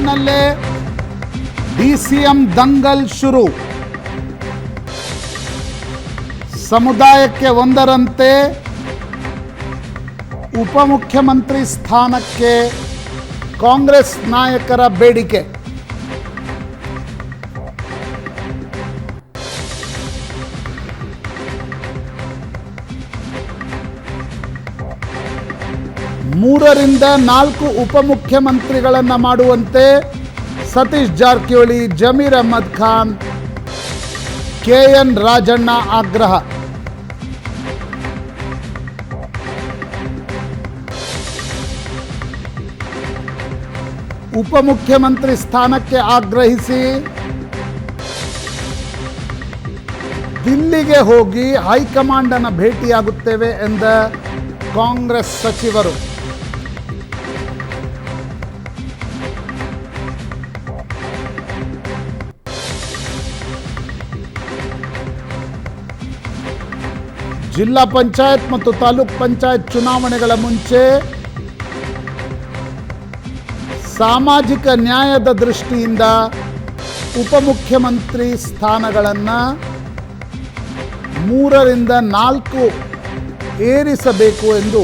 ಬೆನ್ನಲ್ಲೇ ಡಿಸಿಎಂ ದಂಗಲ್ ಶುರು. ಸಮುದಾಯಕ್ಕೆ ಒಂದರಂತೆ ಉಪಮುಖ್ಯಮಂತ್ರಿ ಸ್ಥಾನಕ್ಕೆ ಕಾಂಗ್ರೆಸ್ ನಾಯಕರ ಬೇಡಿಕೆ. ಮೂರರಿಂದ 4 ಉಪಮುಖ್ಯಮಂತ್ರಿಗಳನ್ನು ಮಾಡುವಂತೆ ಸತೀಶ್ ಜಾರಕಿಹೊಳಿ, ಜಮೀರ್ ಅಹ್ಮದ್ ಖಾನ್, KN ರಾಜಣ್ಣ ಆಗ್ರಹ. ಉಪಮುಖ್ಯಮಂತ್ರಿ ಸ್ಥಾನಕ್ಕೆ ಆಗ್ರಹಿಸಿ ದಿಲ್ಲಿಗೆ ಹೋಗಿ ಹೈಕಮಾಂಡ್ ಅನ್ನು ಭೇಟಿಯಾಗುತ್ತೇವೆ ಎಂದ ಕಾಂಗ್ರೆಸ್ ಸಚಿವರು. ಜಿಲ್ಲಾ ಪಂಚಾಯತ್ ಮತ್ತು ತಾಲೂಕ್ ಪಂಚಾಯತ್ ಚುನಾವಣೆಗಳ ಮುಂಚೆ ಸಾಮಾಜಿಕ ನ್ಯಾಯದ ದೃಷ್ಟಿಯಿಂದ ಉಪಮುಖ್ಯಮಂತ್ರಿ ಸ್ಥಾನಗಳನ್ನು 3ರಿಂದ 4 ಏರಿಸಬೇಕು ಎಂದು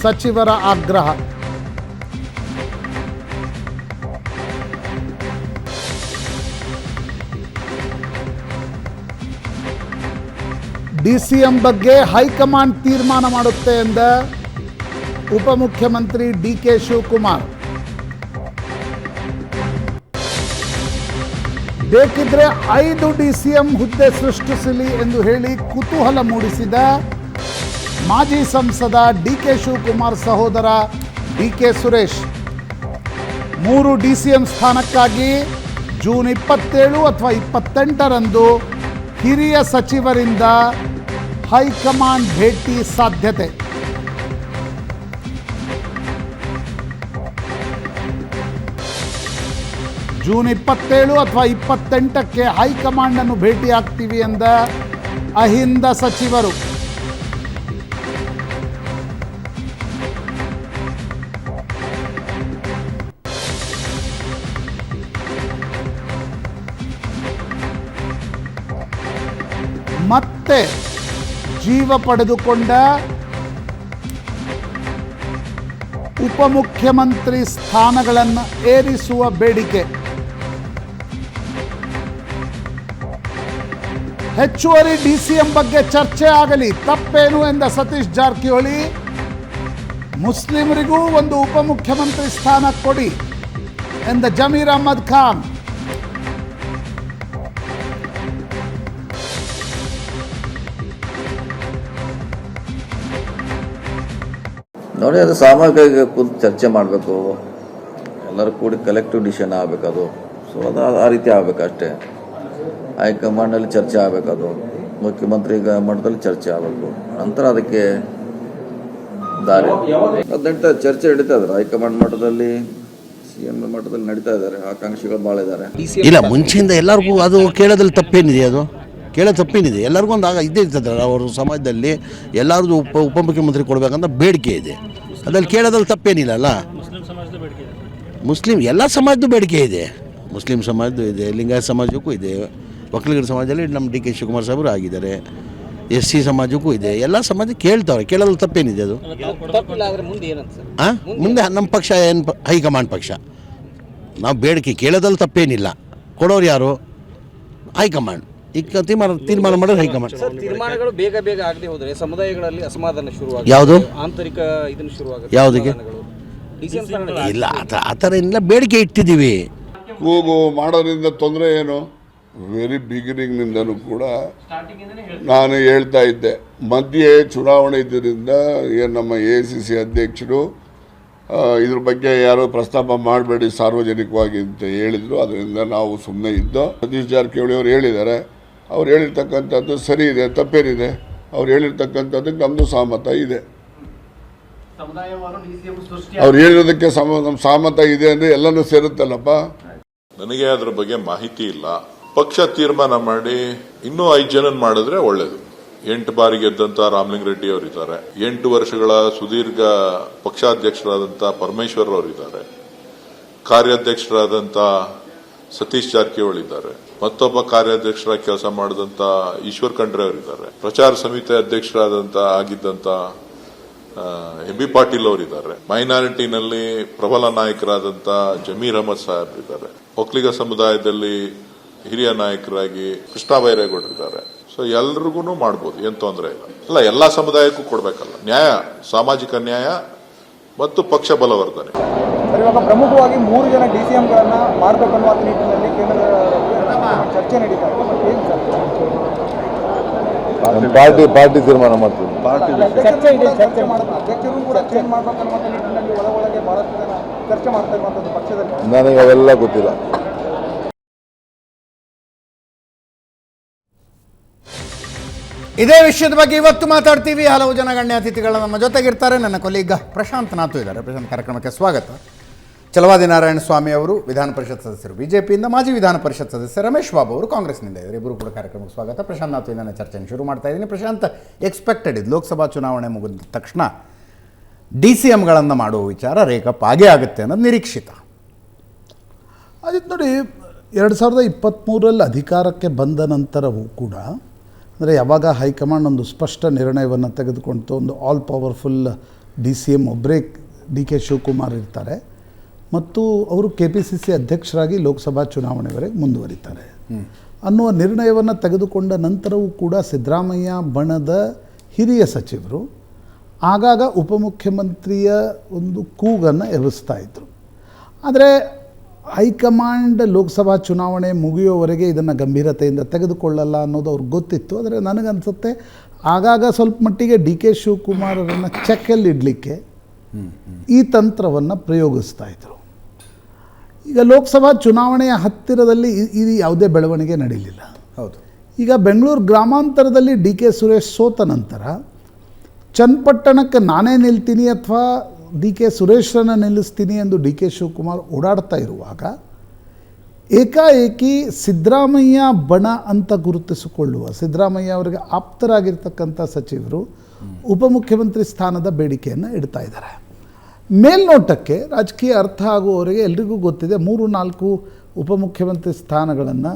ಸಚಿವರ ಆಗ್ರಹ. ಡಿಸಿಎಂ ಬಗ್ಗೆ ಹೈಕಮಾಂಡ್ ತೀರ್ಮಾನ ಮಾಡುತ್ತೆ ಎಂದ ಉಪಮುಖ್ಯಮಂತ್ರಿ DK ಶಿವಕುಮಾರ್. ಬೇಕಿದ್ರೆ 5 ಡಿಸಿಎಂ ಹುದ್ದೆ ಸೃಷ್ಟಿಸಲಿ ಎಂದು ಹೇಳಿ ಕುತೂಹಲ ಮೂಡಿಸಿದ ಮಾಜಿ ಸಂಸದ DK ಶಿವಕುಮಾರ್ ಸಹೋದರ DK ಸುರೇಶ್ 3 ಡಿಸಿಎಂ ಸ್ಥಾನಕ್ಕಾಗಿ ಜೂನ್ 27 ಅಥವಾ 28ರಂದು ಹಿರಿಯ ಸಚಿವರಿಂದ ಹೈಕಮಾಂಡ್ ಭೇಟಿ ಸಾಧ್ಯತೆ. ಜೂನ್ 27 ಅಥವಾ 28ಕ್ಕೆ ಹೈಕಮಾಂಡ್ ಅನ್ನು ಭೇಟಿಯಾಗ್ತೀವಿ ಎಂದ ಅಹಿಂದ ಸಚಿವರು. ಮತ್ತೆ ಜೀವ ಪಡೆದುಕೊಂಡ ಉಪಮುಖ್ಯಮಂತ್ರಿ ಸ್ಥಾನಗಳನ್ನು ಏರಿಸುವ ಬೇಡಿಕೆ. ಹೆಚ್ಚುವರಿ ಡಿಸಿಎಂ ಬಗ್ಗೆ ಚರ್ಚೆ ಆಗಲಿ, ತಪ್ಪೇನು ಎಂದ ಸತೀಶ್ ಜಾರಕಿಹೊಳಿ. ಮುಸ್ಲಿಮರಿಗೂ ಒಂದು ಉಪಮುಖ್ಯಮಂತ್ರಿ ಸ್ಥಾನ ಕೊಡಿ ಎಂದ ಜಮೀರ್ ಅಹ್ಮದ್ ಖಾನ್. ನೋಡಿ, ಅದು ಸಾಮೂಹಿಕ ಕೂತು ಚರ್ಚೆ ಮಾಡಬೇಕು, ಎಲ್ಲರೂ ಕೂಡಿ ಕಲೆಕ್ಟಿವ್ ಡಿಸಿಷನ್ ಆಗಬೇಕು. ಅದು ಸೊ ಅದು ಆ ರೀತಿ ಆಗಬೇಕು ಅಷ್ಟೇ. ಹೈಕಮಾಂಡಲ್ಲಿ ಚರ್ಚೆ ಆಗಬೇಕು, ಅದು ಮುಖ್ಯಮಂತ್ರಿ ಮಟ್ಟದಲ್ಲಿ ಚರ್ಚೆ ಆಗಬೇಕು, ನಂತರ ಅದಕ್ಕೆ ದಾರಿ. 18 ಚರ್ಚೆ ನಡೀತಾ ಇದ್ದಾರೆ ಹೈಕಮಾಂಡ್ ಮಟ್ಟದಲ್ಲಿ, CM ಮಟ್ಟದಲ್ಲಿ ನಡೀತಾ ಇದ್ದಾರೆ. ಆಕಾಂಕ್ಷಿಗಳು ಭಾಳ ಇದ್ದಾರೆ. ಇಲ್ಲ, ಮುಂಚೆಯಿಂದ ಎಲ್ಲರಿಗೂ ಅದು ಕೇಳೋದ್ರಲ್ಲಿ ತಪ್ಪೇನಿದೆ? ಅದು ಕೇಳೋದು ತಪ್ಪೇನಿದೆ? ಎಲ್ಲರಿಗೂ ಒಂದು ಇದ್ದೇ ಇರ್ತದಲ್ಲ, ಅವ್ರ ಸಮಾಜದಲ್ಲಿ ಎಲ್ಲರಿಗೂ ಉಪಮುಖ್ಯಮಂತ್ರಿ ಕೊಡಬೇಕಂತ ಬೇಡಿಕೆ ಇದೆ. ಅದ್ರಲ್ಲಿ ಕೇಳೋದ್ರಲ್ಲಿ ತಪ್ಪೇನಿಲ್ಲ ಅಲ್ಲ. ಮುಸ್ಲಿಂ ಎಲ್ಲ ಸಮಾಜದ್ದು ಬೇಡಿಕೆ ಇದೆ. ಮುಸ್ಲಿಂ ಸಮಾಜದ್ದು ಇದೆ, ಲಿಂಗಾಯತ ಸಮಾಜಕ್ಕೂ ಇದೆ, ಒಕ್ಕಲಿಗರ ಸಮಾಜದಲ್ಲಿ ನಮ್ಮ DK ಶಿವಕುಮಾರ್ ಸಾಹೇಬರು ಆಗಿದ್ದಾರೆ, SC ಸಮಾಜಕ್ಕೂ ಇದೆ. ಎಲ್ಲ ಸಮಾಜ ಕೇಳ್ತಾವ್ರೆ, ಕೇಳೋದ್ರಲ್ಲಿ ತಪ್ಪೇನಿದೆ? ಅದು ಮುಂದೆ ನಮ್ಮ ಪಕ್ಷ ಏನು ಹೈಕಮಾಂಡ್ ಪಕ್ಷ. ನಾವು ಬೇಡಿಕೆ ಕೇಳೋದ್ರಲ್ಲಿ ತಪ್ಪೇನಿಲ್ಲ. ಕೊಡೋರು ಯಾರು? ಹೈಕಮಾಂಡ್. ಈಗ ತೀರ್ಮಾನ ಮಾಡೋದು ಹೈಕಮಾಂಡ್. ತೀರ್ಮಾನಗಳು ಬೇಗ ಬೇಗ ಆಗದೆ ಹೋದರೆ ಸಮುದಾಯಗಳಲ್ಲಿ ಅಸಮಾಧಾನ ಶುರುವಾಗುತ್ತೆ. ಯಾವುದು ಆಂತರಿಕ ಇದನ್ನು ಶುರುವಾಗುತ್ತೆ. ಯಾವುದಕ್ಕೆ? ಇಲ್ಲ, ಆ ಥರ ಇಲ್ಲ, ಬೇಡಿಕೆ ಇಟ್ಟಿದ್ದೀವಿ. ಕೂಗು ಮಾಡೋದ್ರಿಂದ ತೊಂದರೆ ಏನು? ವೆರಿ ಬಿಗಿನಿಂಗ್ನಿಂದನೂ ಕೂಡ ನಾನು ಹೇಳ್ತಾ ಇದ್ದೆ, ಮಧ್ಯೆ ಚುನಾವಣೆ ಇದ್ದರಿಂದ ನಮ್ಮ ACC ಅಧ್ಯಕ್ಷರು ಇದ್ರ ಬಗ್ಗೆ ಯಾರೋ ಪ್ರಸ್ತಾಪ ಮಾಡಬೇಡಿ ಸಾರ್ವಜನಿಕವಾಗಿ ಅಂತ ಹೇಳಿದರು. ಅದರಿಂದ ನಾವು ಸುಮ್ಮನೆ ಇದ್ದೋ. ಸತೀಶ್ ಜಾರಕಿಹೊಳಿ ಅವರು ಹೇಳಿದ್ದಾರೆ, ಅವ್ರು ಹೇಳಿರ್ತಕ್ಕಂಥದ್ದು ಸರಿ ಇದೆ, ತಪ್ಪೇನಿದೆ? ಅವ್ರು ಹೇಳಿರ್ತಕ್ಕಂಥದ್ದಕ್ಕೆ ನಮ್ಮದು ಸಹಮತ ಇದೆ. ಅವ್ರು ಹೇಳಿರೋದಕ್ಕೆ ನಮ್ಮ ಸಹಮತ ಇದೆ ಅಂದರೆ ಎಲ್ಲನೂ ಸೇರುತ್ತಲ್ಲಪ್ಪ. ನನಗೆ ಅದ್ರ ಬಗ್ಗೆ ಮಾಹಿತಿ ಇಲ್ಲ. ಪಕ್ಷ ತೀರ್ಮಾನ ಮಾಡಿ ಇನ್ನೂ 5 ಜನ ಮಾಡಿದ್ರೆ ಒಳ್ಳೇದು. 8 ಬಾರಿ ಗೆದ್ದಂತ ರಾಮಲಿಂಗ ರೆಡ್ಡಿ ಅವರಿದ್ದಾರೆ, 8 ವರ್ಷಗಳ ಸುದೀರ್ಘ ಪಕ್ಷಾಧ್ಯಕ್ಷರಾದಂತಹ ಪರಮೇಶ್ವರ್ ಅವರಿದ್ದಾರೆ, ಕಾರ್ಯಾಧ್ಯಕ್ಷರಾದಂಥ ಸತೀಶ್ ಜಾರಕಿಹೊಳಿ ಇದ್ದಾರೆ, ಮತ್ತೊಬ್ಬ ಕಾರ್ಯಾಧ್ಯಕ್ಷರಾಗಿ ಕೆಲಸ ಮಾಡಿದಂತ ಈಶ್ವರ್ ಖಂಡ್ರೆ ಅವರಿದ್ದಾರೆ, ಪ್ರಚಾರ ಸಮಿತಿ ಆಗಿದ್ದಂತ ಎಂ ಬಿ ಪಾಟೀಲ್ ಅವರಿದ್ದಾರೆ, ಮೈನಾರಿಟಿನಲ್ಲಿ ಪ್ರಬಲ ನಾಯಕರಾದಂತ ಜಮೀರ್ ಅಹಮದ್ ಸಾಹೇಬ್ ಇದ್ದಾರೆ, ಒಕ್ಕಲಿಗ ಸಮುದಾಯದಲ್ಲಿ ಹಿರಿಯ ನಾಯಕರಾಗಿ ಕೃಷ್ಣ ಬೈರೇಗೌಡರಿದ್ದಾರೆ. ಸೊ ಎಲ್ರಿಗೂ ಮಾಡಬಹುದು, ಏನ್ ತೊಂದರೆ ಇಲ್ಲ. ಎಲ್ಲಾ ಸಮುದಾಯಕ್ಕೂ ಕೊಡಬೇಕಲ್ಲ, ನ್ಯಾಯ, ಸಾಮಾಜಿಕ ನ್ಯಾಯ ಮತ್ತು ಪಕ್ಷ ಬಲವರ್ಧನೆ. ಇವಾಗ ಪ್ರಮುಖವಾಗಿ 3 ಜನ DCMಗಳನ್ನ ಮಾಡಬೇಕನ್ನುವ ನಿಟ್ಟಿನಲ್ಲಿ ಕೇಂದ್ರ ಚರ್ಚೆ ನಡೀತಾ ಇದೆ. ಪಾರ್ಟಿ ತೀರ್ಮಾನ ಮಾಡ್ತೀವಿ. ಅಧ್ಯಕ್ಷರು ಕೂಡ ಚೇಂಜ್ ಮಾಡಬೇಕನ್ನುವ ನಿಟ್ಟಿನಲ್ಲಿ ಒಳಗೆ ಬಹಳಷ್ಟು ಜನ ಚರ್ಚೆ ಮಾಡ್ತಾ ಇರುವಂತದ್ದು ಪಕ್ಷದಲ್ಲಿ. ನನಗೆ ಅವೆಲ್ಲ ಗೊತ್ತಿಲ್ಲ. ಇದೇ ವಿಷಯದ ಬಗ್ಗೆ ಇವತ್ತು ಮಾತಾಡ್ತೀವಿ. ಹಲವು ಜನ ಗಣ್ಯ ಅತಿಥಿಗಳು ನಮ್ಮ ಜೊತೆಗಿರ್ತಾರೆ. ನನ್ನ ಕೊಲೀಗ ಪ್ರಶಾಂತ್ ನಾತು ಇದ್ದಾರೆ. ಪ್ರಶಾಂತ್, ಕಾರ್ಯಕ್ರಮಕ್ಕೆ ಸ್ವಾಗತ. ಚಲವಾದಿ ನಾರಾಯಣ ಸ್ವಾಮಿ ಅವರು ವಿಧಾನ ಪರಿಷತ್ ಸದಸ್ಯರು, ಬಿಜೆಪಿಯಿಂದ, ಮಾಜಿ ವಿಧಾನ ಪರಿಷತ್ ಸದಸ್ಯ ರಮೇಶ್ ಬಾಬು ಅವರು ಕಾಂಗ್ರೆಸ್ನಿಂದ ಇದ್ದಾರೆ. ಇಬ್ಬರು ಕೂಡ ಕಾರ್ಯಕ್ರಮಕ್ಕೆ ಸ್ವಾಗತ. ಪ್ರಶಾಂತ್ ನಾತು ಇಂದ ಚರ್ಚೆಯನ್ನು ಶುರು ಮಾಡ್ತಾ ಇದ್ದೀನಿ. ಪ್ರಶಾಂತ್, ಎಕ್ಸ್ಪೆಕ್ಟೆಡ್ ಇದು ಲೋಕಸಭಾ ಚುನಾವಣೆ ಮುಗಿದ ತಕ್ಷಣ DCMಗಳನ್ನು ಮಾಡುವ ವಿಚಾರ ರೇಕಪ್ ಆಗೇ ಆಗುತ್ತೆ ಅನ್ನೋದು ನಿರೀಕ್ಷಿತ. ಅದಿತ್ತು ನೋಡಿ, 2023ರಲ್ಲಿ ಅಧಿಕಾರಕ್ಕೆ ಬಂದ ನಂತರವೂ ಕೂಡ, ಅಂದರೆ ಯಾವಾಗ ಹೈಕಮಾಂಡ್ ಒಂದು ಸ್ಪಷ್ಟ ನಿರ್ಣಯವನ್ನು ತೆಗೆದುಕೊಂಡು ಒಂದು ಆಲ್ ಪವರ್ಫುಲ್ DCM ಒಬ್ಬರೇ DK ಶಿವಕುಮಾರ್ ಇರ್ತಾರೆ ಮತ್ತು ಅವರು KPCC ಅಧ್ಯಕ್ಷರಾಗಿ ಲೋಕಸಭಾ ಚುನಾವಣೆವರೆಗೆ ಮುಂದುವರಿತಾರೆ ಅನ್ನುವ ನಿರ್ಣಯವನ್ನು ತೆಗೆದುಕೊಂಡ ನಂತರವೂ ಕೂಡ ಸಿದ್ದರಾಮಯ್ಯ ಬಣದ ಹಿರಿಯ ಸಚಿವರು ಆಗಾಗ ಉಪಮುಖ್ಯಮಂತ್ರಿಯ ಒಂದು ಕೂಗನ್ನು ಎಬ್ಬಿಸ್ತಾ ಇದ್ದರು. ಆದರೆ ಹೈಕಮಾಂಡ್ ಲೋಕಸಭಾ ಚುನಾವಣೆ ಮುಗಿಯೋವರೆಗೆ ಇದನ್ನು ಗಂಭೀರತೆಯಿಂದ ತೆಗೆದುಕೊಳ್ಳಲ್ಲ ಅನ್ನೋದು ಅವ್ರಿಗೆ ಗೊತ್ತಿತ್ತು. ಆದರೆ ನನಗನ್ಸುತ್ತೆ ಆಗಾಗ ಸ್ವಲ್ಪ ಮಟ್ಟಿಗೆ DK ಶಿವಕುಮಾರರನ್ನು ಚೆಕ್ಕಲ್ಲಿ ಇಡಲಿಕ್ಕೆ ಈ ತಂತ್ರವನ್ನು ಪ್ರಯೋಗಿಸ್ತಾ ಇದ್ದರು. ಈಗ ಲೋಕಸಭಾ ಚುನಾವಣೆಯ ಹತ್ತಿರದಲ್ಲಿ ಇದು ಯಾವುದೇ ಬೆಳವಣಿಗೆ ನಡೀಲಿಲ್ಲ. ಹೌದು. ಈಗ ಬೆಂಗಳೂರು ಗ್ರಾಮಾಂತರದಲ್ಲಿ DK ಸುರೇಶ್ ಸೋತ ನಂತರ ಚನ್ನಪಟ್ಟಣಕ್ಕೆ ನಾನೇ ನಿಲ್ತೀನಿ ಅಥವಾ DK ಸುರೇಶರನ್ನು ನಿಲ್ಲಿಸ್ತೀನಿ ಎಂದು DK ಶಿವಕುಮಾರ್ ಓಡಾಡ್ತಾ ಇರುವಾಗ ಏಕಾಏಕಿ ಸಿದ್ದರಾಮಯ್ಯ ಬಣ ಅಂತ ಗುರುತಿಸಿಕೊಳ್ಳುವ, ಸಿದ್ದರಾಮಯ್ಯ ಅವರಿಗೆ ಆಪ್ತರಾಗಿರ್ತಕ್ಕಂಥ ಸಚಿವರು ಉಪಮುಖ್ಯಮಂತ್ರಿ ಸ್ಥಾನದ ಬೇಡಿಕೆಯನ್ನು ಇಡ್ತಾ ಇದ್ದಾರೆ. ಮೇಲ್ನೋಟಕ್ಕೆ ರಾಜಕೀಯ ಅರ್ಥ ಆಗುವವರೆಗೆ ಎಲ್ರಿಗೂ ಗೊತ್ತಿದೆ 3-4 ಉಪಮುಖ್ಯಮಂತ್ರಿ ಸ್ಥಾನಗಳನ್ನು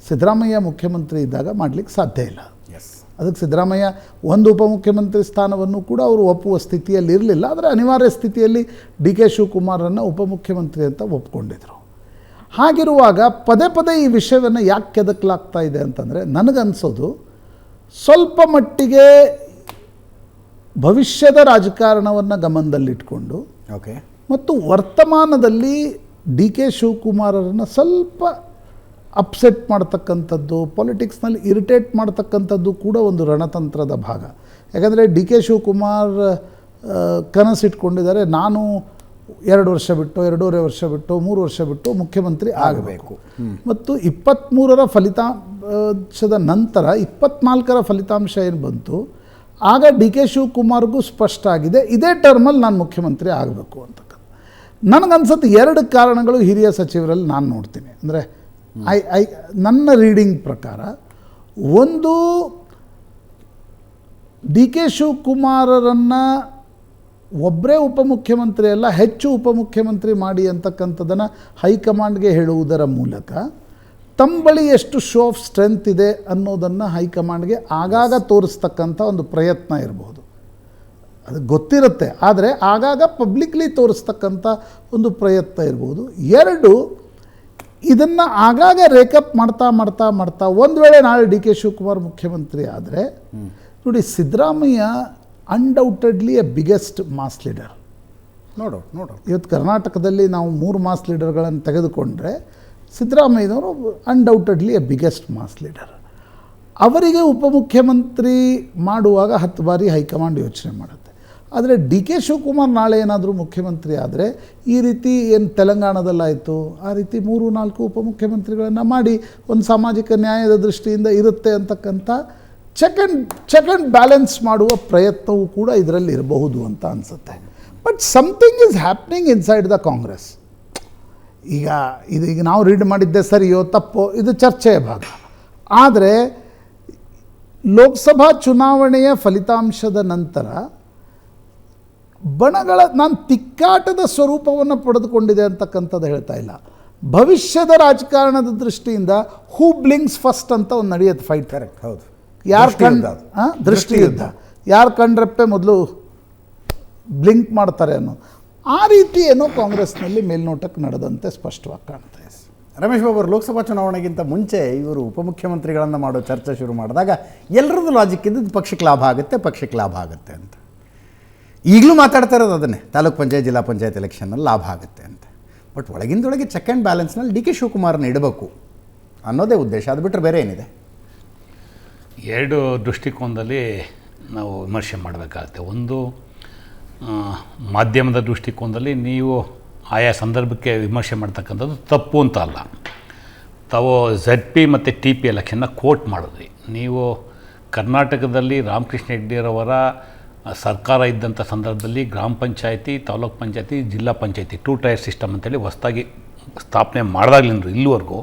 ಸಿದ್ದರಾಮಯ್ಯ ಮುಖ್ಯಮಂತ್ರಿ ಇದ್ದಾಗ ಮಾಡಲಿಕ್ಕೆ ಸಾಧ್ಯ ಇಲ್ಲ. ಅದಕ್ಕೆ ಸಿದ್ದರಾಮಯ್ಯ ಒಂದು ಉಪಮುಖ್ಯಮಂತ್ರಿ ಸ್ಥಾನವನ್ನು ಕೂಡ ಅವರು ಒಪ್ಪುವ ಸ್ಥಿತಿಯಲ್ಲಿ ಇರಲಿಲ್ಲ. ಆದರೆ ಅನಿವಾರ್ಯ ಸ್ಥಿತಿಯಲ್ಲಿ DK ಶಿವಕುಮಾರನ್ನು ಉಪಮುಖ್ಯಮಂತ್ರಿ ಅಂತ ಒಪ್ಕೊಂಡಿದ್ರು. ಹಾಗಿರುವಾಗ ಪದೇ ಪದೇ ಈ ವಿಷಯವನ್ನು ಯಾಕೆ ಕೆದಕಲಾಗ್ತಾ ಇದೆ ಅಂತಂದರೆ, ನನಗನ್ಸೋದು ಸ್ವಲ್ಪ ಮಟ್ಟಿಗೆ ಭವಿಷ್ಯದ ರಾಜಕಾರಣವನ್ನು ಗಮನದಲ್ಲಿಟ್ಕೊಂಡು ಮತ್ತು ವರ್ತಮಾನದಲ್ಲಿ DK ಶಿವಕುಮಾರರನ್ನು ಸ್ವಲ್ಪ ಅಪ್ಸೆಟ್ ಮಾಡ್ತಕ್ಕಂಥದ್ದು, ಪೊಲಿಟಿಕ್ಸ್ನಲ್ಲಿ ಇರಿಟೇಟ್ ಮಾಡ್ತಕ್ಕಂಥದ್ದು ಕೂಡ ಒಂದು ರಣತಂತ್ರದ ಭಾಗ. ಯಾಕಂದರೆ DK ಶಿವಕುಮಾರ್ ಕನಸಿಟ್ಕೊಂಡಿದ್ದಾರೆ, ನಾನು 2 ವರ್ಷ ಬಿಟ್ಟು, 2.5 ವರ್ಷ ಬಿಟ್ಟು, 3 ವರ್ಷ ಬಿಟ್ಟು ಮುಖ್ಯಮಂತ್ರಿ ಆಗಬೇಕು. ಮತ್ತು 23ರ ಫಲಿತಾಂಶದ ನಂತರ 24ರ ಫಲಿತಾಂಶ ಏನು ಬಂತು, ಆಗ DK ಶಿವಕುಮಾರ್ಗೂ ಸ್ಪಷ್ಟ ಆಗಿದೆ ಇದೇ ಟರ್ಮಲ್ಲಿ ನಾನು ಮುಖ್ಯಮಂತ್ರಿ ಆಗಬೇಕು ಅಂತಕ್ಕಂಥ. ನನಗನ್ಸುತ್ತೆ 2 ಕಾರಣಗಳು ಹಿರಿಯ ಸಚಿವರಲ್ಲಿ ನಾನು ನೋಡ್ತೀನಿ. ಅಂದರೆ ನನ್ನ ರೀಡಿಂಗ್ ಪ್ರಕಾರ, ಒಂದು, DK ಶಿವಕುಮಾರರನ್ನು ಒಬ್ಬರೇ ಉಪಮುಖ್ಯಮಂತ್ರಿ ಅಲ್ಲ, ಹೆಚ್ಚು ಉಪಮುಖ್ಯಮಂತ್ರಿ ಮಾಡಿ ಅಂತಕ್ಕಂಥದ್ದನ್ನು ಹೈಕಮಾಂಡ್ಗೆ ಹೇಳುವುದರ ಮೂಲಕ ತಮ್ಮ ಬಳಿ ಎಷ್ಟು ಶೋ ಆಫ್ ಸ್ಟ್ರೆಂತ್ ಇದೆ ಅನ್ನೋದನ್ನು ಹೈಕಮಾಂಡ್ಗೆ ಆಗಾಗ ತೋರಿಸ್ತಕ್ಕಂಥ ಒಂದು ಪ್ರಯತ್ನ ಇರ್ಬೋದು. ಅದು ಗೊತ್ತಿರುತ್ತೆ, ಆದರೆ ಆಗಾಗ ಪಬ್ಲಿಕ್ಲಿ ತೋರಿಸ್ತಕ್ಕಂಥ ಒಂದು ಪ್ರಯತ್ನ ಇರ್ಬೋದು. 2, ಇದನ್ನು ಆಗಾಗ ರೇಕಪ್ ಮಾಡ್ತಾ ಒಂದು ವೇಳೆ ನಾಳೆ DK ಶಿವಕುಮಾರ್ ಮುಖ್ಯಮಂತ್ರಿ ಆದರೆ, ನೋಡಿ, Siddaramaiah undoubtedly a biggest mass leader. ನೋಡು ಇವತ್ತು ಕರ್ನಾಟಕದಲ್ಲಿ ನಾವು 3 ಮಾಸ್ ಲೀಡರ್ಗಳನ್ನು ತೆಗೆದುಕೊಂಡ್ರೆ ಸಿದ್ದರಾಮಯ್ಯನವರು undoubtedly a biggest mass leader. ಅವರಿಗೆ ಉಪಮುಖ್ಯಮಂತ್ರಿ ಮಾಡುವಾಗ 10 ಬಾರಿ ಹೈಕಮಾಂಡ್ ಯೋಚನೆ ಮಾಡುತ್ತೆ. ಆದರೆ DK ಶಿವಕುಮಾರ್ ನಾಳೆ ಏನಾದರೂ ಮುಖ್ಯಮಂತ್ರಿ ಆದರೆ ಈ ರೀತಿ ಏನು ತೆಲಂಗಾಣದಲ್ಲಾಯಿತು ಆ ರೀತಿ 3-4 ಉಪಮುಖ್ಯಮಂತ್ರಿಗಳನ್ನು ಮಾಡಿ ಒಂದು ಸಾಮಾಜಿಕ ನ್ಯಾಯದ ದೃಷ್ಟಿಯಿಂದ ಇರುತ್ತೆ ಅಂತಕ್ಕಂಥ ಚೆಕ್ ಆ್ಯಂಡ್ ಬ್ಯಾಲೆನ್ಸ್ ಮಾಡುವ ಪ್ರಯತ್ನವೂ ಕೂಡ ಇದರಲ್ಲಿ ಇರಬಹುದು ಅಂತ ಅನಿಸುತ್ತೆ. But something is happening inside the Congress. ಈಗ ನಾವು ರೀಡ್ ಮಾಡಿದ್ದೆ ಸರಿಯೋ ತಪ್ಪೋ ಇದು ಚರ್ಚೆಯ ಭಾಗ. ಆದರೆ ಲೋಕಸಭಾ ಚುನಾವಣೆಯ ಫಲಿತಾಂಶದ ನಂತರ ಬಣಗಳ ನಾನು ತಿಕ್ಕಾಟದ ಸ್ವರೂಪವನ್ನು ಪಡೆದುಕೊಂಡಿದೆ ಅಂತಕ್ಕಂಥದ್ದು ಹೇಳ್ತಾ ಇಲ್ಲ. ಭವಿಷ್ಯದ ರಾಜಕಾರಣದ ದೃಷ್ಟಿಯಿಂದ ಹೂ ಬ್ಲಿಂಕ್ಸ್ ಫಸ್ಟ್ ಅಂತ ಒಂದು ನಡೆಯುತ್ತೆ ಫೈಟ್. ಕರೆಕ್ಟ್, ಹೌದು. ಯಾರು ದೃಷ್ಟಿಯುದ್ಧ ಅದು. ದೃಷ್ಟಿಯುದ್ಧ, ಯಾರು ಕಂಡ್ರೆಪ್ಪೆ ಮೊದಲು ಬ್ಲಿಂಕ್ ಮಾಡ್ತಾರೆ ಅನ್ನೋ ಆ ರೀತಿ ಏನೋ ಕಾಂಗ್ರೆಸ್ನಲ್ಲಿ ಮೇಲ್ನೋಟಕ್ಕೆ ನಡೆದಂತೆ ಸ್ಪಷ್ಟವಾಗಿ ಕಾಣ್ತಾ ಇದೆ. ರಮೇಶ್ ಬಾಬು ಅವರು, ಲೋಕಸಭಾ ಚುನಾವಣೆಗಿಂತ ಮುಂಚೆ ಇವರು ಉಪಮುಖ್ಯಮಂತ್ರಿಗಳನ್ನು ಮಾಡೋ ಚರ್ಚೆ ಶುರು ಮಾಡಿದಾಗ ಎಲ್ಲರದ್ದು ಲಾಜಿಕ್ ಇದ್ದದ್ದು ಪಕ್ಷಕ್ಕೆ ಲಾಭ ಆಗುತ್ತೆ ಅಂತ. ಈಗಲೂ ಮಾತಾಡ್ತಾ ಇರೋದು ಅದನ್ನೇ, ತಾಲೂಕ್ ಪಂಚಾಯತ್ ಜಿಲ್ಲಾ ಪಂಚಾಯತ್ ಎಲೆಕ್ಷನ್ನಲ್ಲಿ ಲಾಭ ಆಗುತ್ತೆ ಅಂತ. ಬಟ್ ಒಳಗಿಂದೊಳಗೆ ಚೆಕ್ ಆ್ಯಂಡ್ ಬ್ಯಾಲೆನ್ಸ್ನಲ್ಲಿ ಡಿ ಕೆ ಶಿವಕುಮಾರ್ನ ಇಡಬೇಕು ಅನ್ನೋದೇ ಉದ್ದೇಶ. ಅದು ಬಿಟ್ಟರೆ ಬೇರೆ ಏನಿದೆ? ಎರಡು ದೃಷ್ಟಿಕೋನದಲ್ಲಿ ನಾವು ವಿಮರ್ಶೆ ಮಾಡಬೇಕಾಗುತ್ತೆ. ಒಂದು, ಮಾಧ್ಯಮದ ದೃಷ್ಟಿಕೋನದಲ್ಲಿ ನೀವು ಆಯಾ ಸಂದರ್ಭಕ್ಕೆ ವಿಮರ್ಶೆ ಮಾಡ್ತಕ್ಕಂಥದ್ದು ತಪ್ಪು ಅಂತ ಅಲ್ಲ. ತಾವು ZP ಮತ್ತು TP ಎಲೆಕ್ಷನ್ನ ಕೋಟ್ ಮಾಡಿದ್ರಿ. ನೀವು ಕರ್ನಾಟಕದಲ್ಲಿ ರಾಮಕೃಷ್ಣ ಹೆಗ್ಡೆಯವರ ಸರ್ಕಾರ ಇದ್ದಂಥ ಸಂದರ್ಭದಲ್ಲಿ ಗ್ರಾಮ ಪಂಚಾಯತಿ, ತಾಲೂಕ್ ಪಂಚಾಯತಿ, ಜಿಲ್ಲಾ ಪಂಚಾಯತಿ 2 ಟೈರ್ ಸಿಸ್ಟಮ್ ಅಂತೇಳಿ ಹೊಸದಾಗಿ ಸ್ಥಾಪನೆ ಮಾಡಿದಾಗಲಿಂದ ಇಲ್ಲಿವರೆಗೂ